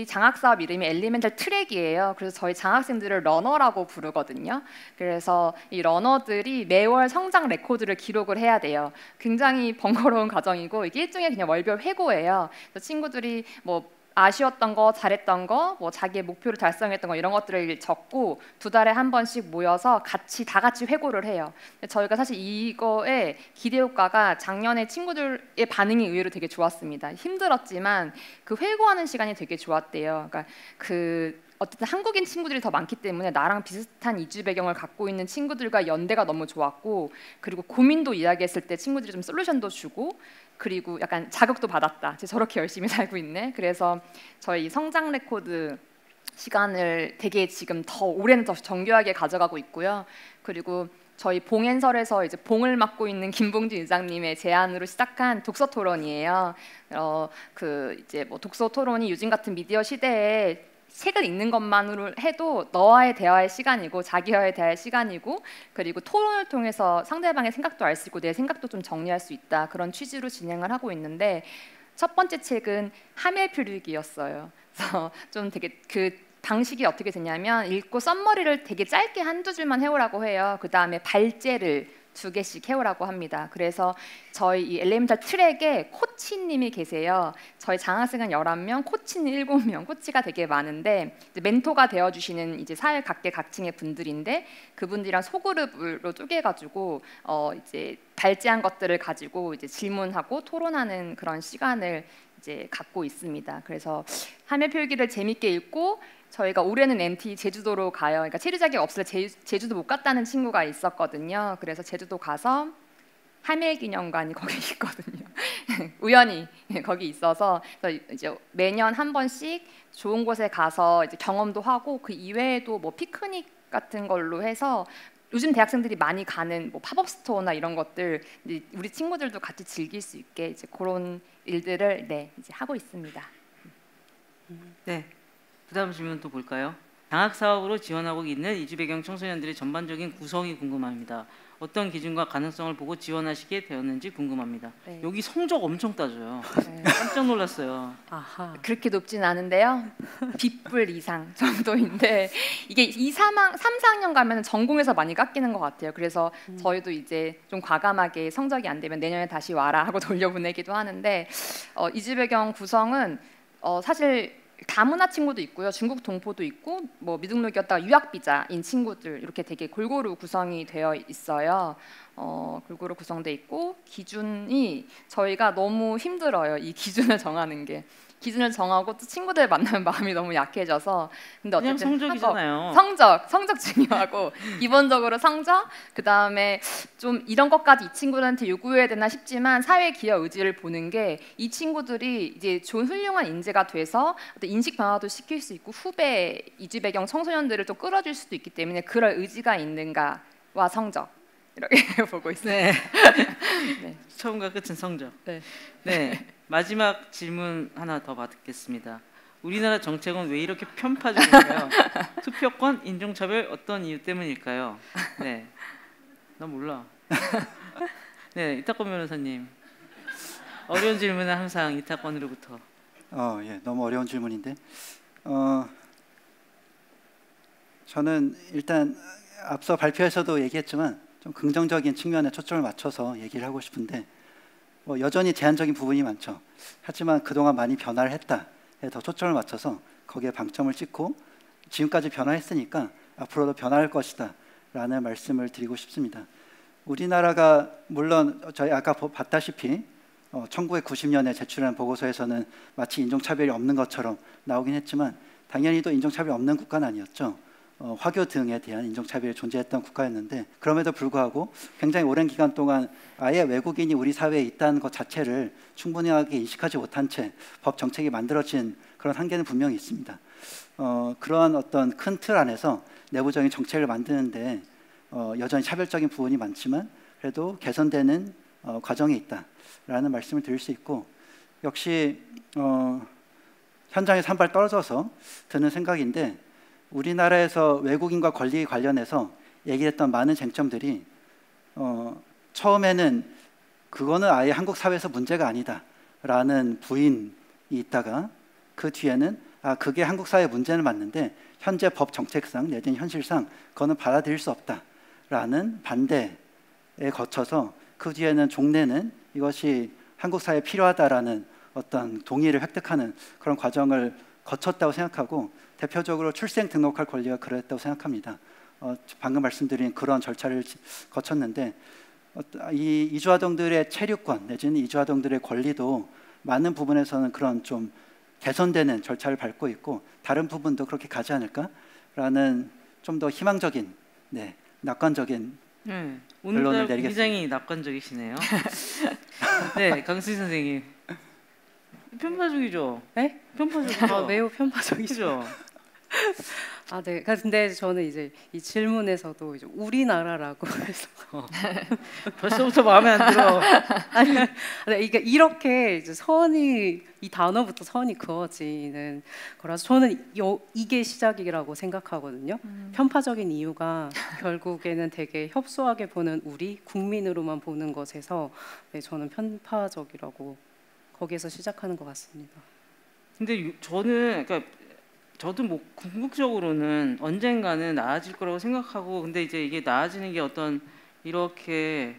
장학 사업 이름이 엘리멘탈 트랙이에요. 그래서 저희 장학생들을 러너라고 부르거든요. 그래서 이 러너들이 매월 성장 레코드를 기록을 해야 돼요. 굉장히 번거로운 과정이고 이게 일종의 그냥 월별 회고예요. 그래서 친구들이 뭐 아쉬웠던 거, 잘했던 거, 뭐 자기의 목표를 달성했던 거 이런 것들을 적고 2달에 한 번씩 모여서 다 같이 회고를 해요. 저희가 사실 이거에 기대 효과가 작년에 친구들의 반응이 의외로 되게 좋았습니다. 힘들었지만 그 회고하는 시간이 되게 좋았대요. 그러니까 어쨌든 한국인 친구들이 더 많기 때문에 나랑 비슷한 이주 배경을 갖고 있는 친구들과 연대가 너무 좋았고, 그리고 고민도 이야기했을 때 친구들이 좀 솔루션도 주고, 그리고 약간 자극도 받았다. 저렇게 열심히 살고 있네. 그래서 저희 성장 레코드 시간을 되게 지금 더 올해는 더 정교하게 가져가고 있고요. 그리고 저희 봉엔설에서 이제 봉을 맡고 있는 김봉진 의장님의 제안으로 시작한 독서 토론이에요. 이제 뭐 독서 토론이 요즘 같은 미디어 시대에 책을 읽는 것만으로 해도 너와의 대화의 시간이고 자기와의 대화의 시간이고, 그리고 토론을 통해서 상대방의 생각도 알 수 있고 내 생각도 좀 정리할 수 있다, 그런 취지로 진행을 하고 있는데, 첫 번째 책은 하멜표류기였어요. 그래서 좀 되게 그 방식이 어떻게 되냐면 읽고 썸머리를 되게 짧게 1-2줄만 해오라고 해요. 그 다음에 발제를 2개씩 해오라고 합니다. 그래서 저희 이 엘리멘탈 트랙에 코치님이 계세요. 저희 장학생은 11명, 코치는 7명. 코치가 되게 많은데 이제 멘토가 되어주시는 이제 사회 각계각층의 분들인데, 그분들이랑 소그룹으로 쪼개가지고 이제 발제한 것들을 가지고 이제 질문하고 토론하는 그런 시간을 이제 갖고 있습니다. 그래서 하멜표기를 재밌게 읽고, 저희가 올해는 MT 제주도로 가요. 그러니까 체류 자격 없을 때 제주도 못 갔다는 친구가 있었거든요. 그래서 제주도 가서 하멜기념관이 거기 있거든요. 우연히 거기 있어서 이제 매년 한 번씩 좋은 곳에 가서 이제 경험도 하고, 그 이외에도 뭐 피크닉 같은 걸로 해서 요즘 대학생들이 많이 가는 뭐 팝업 스토어나 이런 것들 우리 친구들도 같이 즐길 수 있게 이제 그런 일들을 이제 하고 있습니다. 네. 그다음 질문 또 볼까요? 장학 사업으로 지원하고 있는 이주 배경 청소년들의 전반적인 구성이 궁금합니다. 어떤 기준과 가능성을 보고 지원하시게 되었는지 궁금합니다. 네. 여기 성적 엄청 따져요. 네. 깜짝 놀랐어요. 아하. 그렇게 높진 않은데요. B뿔 이상 정도인데, 이게 3, 4학년 가면 전공에서 많이 깎이는 것 같아요. 그래서 저희도 이제 좀 과감하게 성적이 안 되면 내년에 다시 와라 하고 돌려보내기도 하는데, 이주 배경 구성은 사실 다문화 친구도 있고요, 중국 동포도 있고, 뭐 미등록이었다가 유학 비자인 친구들, 이렇게 되게 골고루 구성이 되어 있어요. 골고루 구성돼 있고, 기준이 저희가 너무 힘들어요. 이 기준을 정하는 게. 기준을 정하고 또 친구들 만나면 마음이 너무 약해져서. 근데 그냥 어쨌든 성적이잖아요. 성적 중요하고 기본적으로 성적, 그 다음에 좀 이런 것까지 이 친구들한테 요구해야 되나 싶지만 사회 기여 의지를 보는 게, 이 친구들이 이제 좋은 훌륭한 인재가 돼서 어떤 인식 변화도 시킬 수 있고 후배 이주 배경 청소년들을 좀 끌어줄 수도 있기 때문에 그럴 의지가 있는가와 성적, 이렇게 보고 있어요. 네. 네. 처음과 끝은 성적. 네. 네. 마지막 질문 하나 더 받겠습니다. 우리나라 정책은 왜 이렇게 편파적일까요? 투표권, 인종차별 어떤 이유 때문일까요? 네. 나 몰라. 네, 이탁권 변호사님. 어려운 질문은 항상 이탁권으로부터. 예, 너무 어려운 질문인데, 저는 일단 앞서 발표에서도 얘기했지만 좀 긍정적인 측면에 초점을 맞춰서 얘기를 하고 싶은데, 여전히 제한적인 부분이 많죠. 하지만 그동안 많이 변화를 했다에 더 초점을 맞춰서 거기에 방점을 찍고, 지금까지 변화했으니까 앞으로도 변화할 것이다 라는 말씀을 드리고 싶습니다. 우리나라가 물론 저희 아까 봤다시피 1990년에 제출한 보고서에서는 마치 인종차별이 없는 것처럼 나오긴 했지만, 당연히 또 인종차별이 없는 국가는 아니었죠. 화교 등에 대한 인종차별이 존재했던 국가였는데, 그럼에도 불구하고 굉장히 오랜 기간 동안 아예 외국인이 우리 사회에 있다는 것 자체를 충분하게 인식하지 못한 채 법 정책이 만들어진 그런 한계는 분명히 있습니다. 그러한 어떤 큰 틀 안에서 내부적인 정책을 만드는데 여전히 차별적인 부분이 많지만 그래도 개선되는 과정에 있다라는 말씀을 드릴 수 있고, 역시 현장에서 한 발 떨어져서 드는 생각인데, 우리나라에서 외국인과 권리 관련해서 얘기했던 많은 쟁점들이 처음에는 그거는 아예 한국 사회에서 문제가 아니다라는 부인이 있다가 그 뒤에는 그게 한국 사회 문제는 맞는데 현재 법 정책상 내지는 현실상 그거는 받아들일 수 없다라는 반대에 거쳐서 그 뒤에는 종래는 이것이 한국 사회에 필요하다라는 어떤 동의를 획득하는 그런 과정을 거쳤다고 생각하고 대표적으로 출생 등록할 권리가 그랬다고 생각합니다. 방금 말씀드린 그런 절차를 거쳤는데 이 이주아동들의 체류권 내지는 이주아동들의 권리도 많은 부분에서는 그런 좀 개선되는 절차를 밟고 있고 다른 부분도 그렇게 가지 않을까라는 좀 더 희망적인 낙관적인 네, 결론을 오늘 내리겠습니다. 굉장히 낙관적이시네요. 네, 강수희 선생님. 편파적이죠? 네? 편파적이죠? 매우 편파적이죠. 네. 근데 저는 이제 이 질문에서도 이제 우리나라라고 해서 벌써부터 마음에 안 들어. 이게 이렇게 이제 이 단어부터 선이 그어지는 거라서 저는 이게 시작이라고 생각하거든요. 편파적인 이유가 결국에는 되게 협소하게 보는 우리 국민으로만 보는 것에서 저는 편파적이라고 거기에서 시작하는 것 같습니다. 근데 저도 뭐 궁극적으로는 언젠가는 나아질 거라고 생각하고 근데 이제 이게 나아지는 게 어떤 이렇게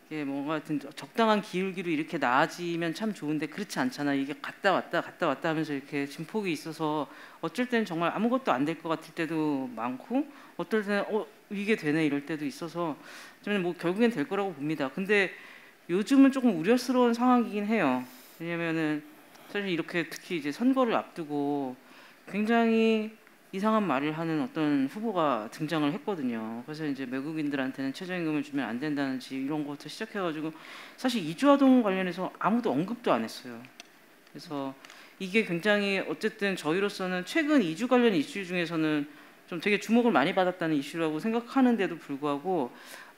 뭔가 하여튼 적당한 기울기로 이렇게 나아지면 참 좋은데 그렇지 않잖아. 이게 갔다 왔다 하면서 이렇게 진폭이 있어서 어쩔 때는 정말 아무것도 안 될 것 같을 때도 많고 어떨 때는 이게 되네 이럴 때도 있어서 저는 뭐 결국엔 될 거라고 봅니다. 근데 요즘은 조금 우려스러운 상황이긴 해요. 왜냐면은 사실 이렇게 특히 이제 선거를 앞두고 굉장히 이상한 말을 하는 어떤 후보가 등장을 했거든요. 그래서 이제 외국인들한테는 최저임금을 주면 안 된다는지 이런 것부터 시작해가지고 사실 이주아동 관련해서 아무도 언급도 안 했어요. 그래서 이게 굉장히 어쨌든 저희로서는 최근 이주 관련 이슈 중에서는 좀 되게 주목을 많이 받았다는 이슈라고 생각하는데도 불구하고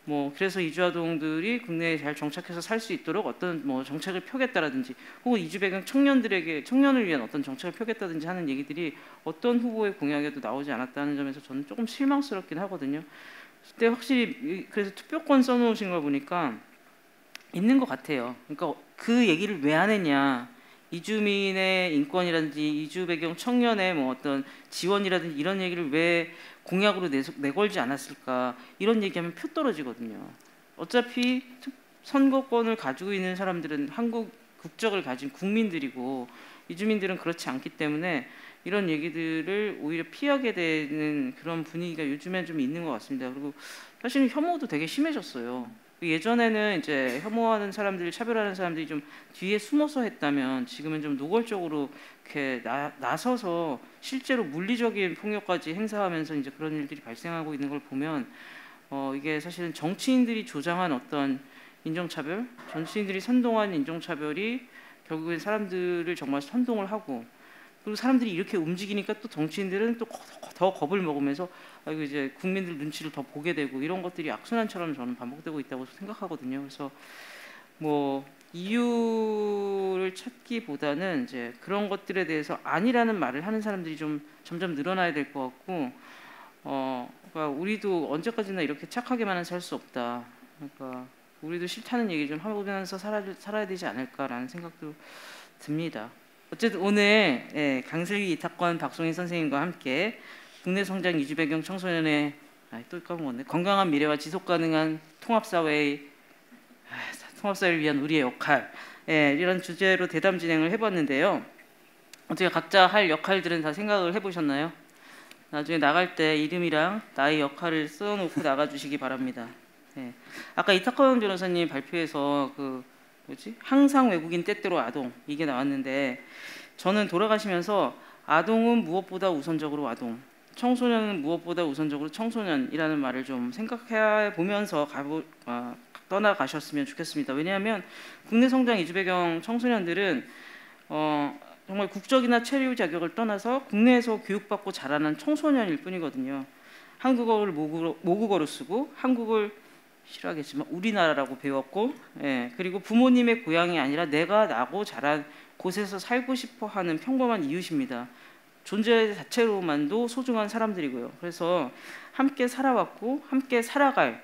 뭐 그래서 이주아동들이 국내에 잘 정착해서 살 수 있도록 어떤 뭐 정책을 펴겠다라든지 혹은 이주 배경 청년을 위한 어떤 정책을 펴겠다든지 하는 얘기들이 어떤 후보의 공약에도 나오지 않았다는 점에서 저는 조금 실망스럽긴 하거든요. 그때 확실히 그래서 투표권 써놓으신 걸 보니까 있는 것 같아요. 그러니까 그 얘기를 왜 안 했냐? 이주민의 인권이라든지 이주 배경 청년의 뭐 어떤 지원이라든지 이런 얘기를 왜 공약으로 내걸지 않았을까 이런 얘기하면 표 떨어지거든요. 어차피 선거권을 가지고 있는 사람들은 한국 국적을 가진 국민들이고 이주민들은 그렇지 않기 때문에 이런 얘기들을 오히려 피하게 되는 그런 분위기가 요즘엔 좀 있는 것 같습니다. 그리고 사실은 혐오도 되게 심해졌어요. 예전에는 이제 혐오하는 사람들, 차별하는 사람들이 좀 뒤에 숨어서 했다면 지금은 좀 노골적으로 이렇게 나서서 실제로 물리적인 폭력까지 행사하면서 이제 그런 일들이 발생하고 있는 걸 보면 이게 사실은 정치인들이 조장한 어떤 인종차별, 정치인들이 선동한 인종차별이 결국엔 사람들을 정말 선동을 하고 그리고 사람들이 이렇게 움직이니까 또 정치인들은 또 더 겁을 먹으면서 이제 국민들 눈치를 더 보게 되고 이런 것들이 악순환처럼 저는 반복되고 있다고 생각하거든요. 그래서 뭐 이유를 찾기보다는 이제 그런 것들에 대해서 아니라는 말을 하는 사람들이 좀 점점 늘어나야 될 것 같고, 그러니까 우리도 언제까지나 이렇게 착하게만은 살 수 없다. 그러니까 우리도 싫다는 얘기 좀 하면서 살아야 되지 않을까라는 생각도 듭니다. 어쨌든 오늘 강슬기 이탁권 박송희 선생님과 함께 국내 성장 이주 배경 청소년의 또 까먹었네. 건강한 미래와 지속 가능한 통합사회를 위한 우리의 역할 이런 주제로 대담 진행을 해봤는데요. 어떻게 각자 할 역할들은 다 생각을 해보셨나요? 나중에 나갈 때 이름이랑 나의 역할을 써놓고 나가주시기 바랍니다. 아까 이탁권 변호사님 발표에서 항상 외국인 때때로 아동 이게 나왔는데 저는 돌아가시면서 아동은 무엇보다 우선적으로 아동, 청소년은 무엇보다 우선적으로 청소년이라는 말을 좀 생각해 보면서 떠나가셨으면 좋겠습니다. 왜냐하면 국내 성장 이주 배경 청소년들은 정말 국적이나 체류 자격을 떠나서 국내에서 교육받고 자라는 청소년일 뿐이거든요. 한국어를 모국어로 쓰고 한국을 싫어하겠지만 우리나라라고 배웠고 그리고 부모님의 고향이 아니라 내가 나고 자란 곳에서 살고 싶어 하는 평범한 이웃입니다. 존재 자체로만도 소중한 사람들이고요. 그래서 함께 살아왔고 함께 살아갈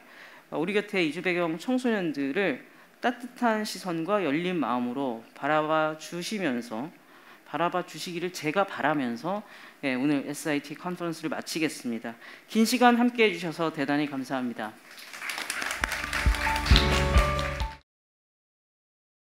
우리 곁에 이주 배경 청소년들을 따뜻한 시선과 열린 마음으로 바라봐 주시기를 제가 바라면서 오늘 SIT 컨퍼런스를 마치겠습니다. 긴 시간 함께 해주셔서 대단히 감사합니다.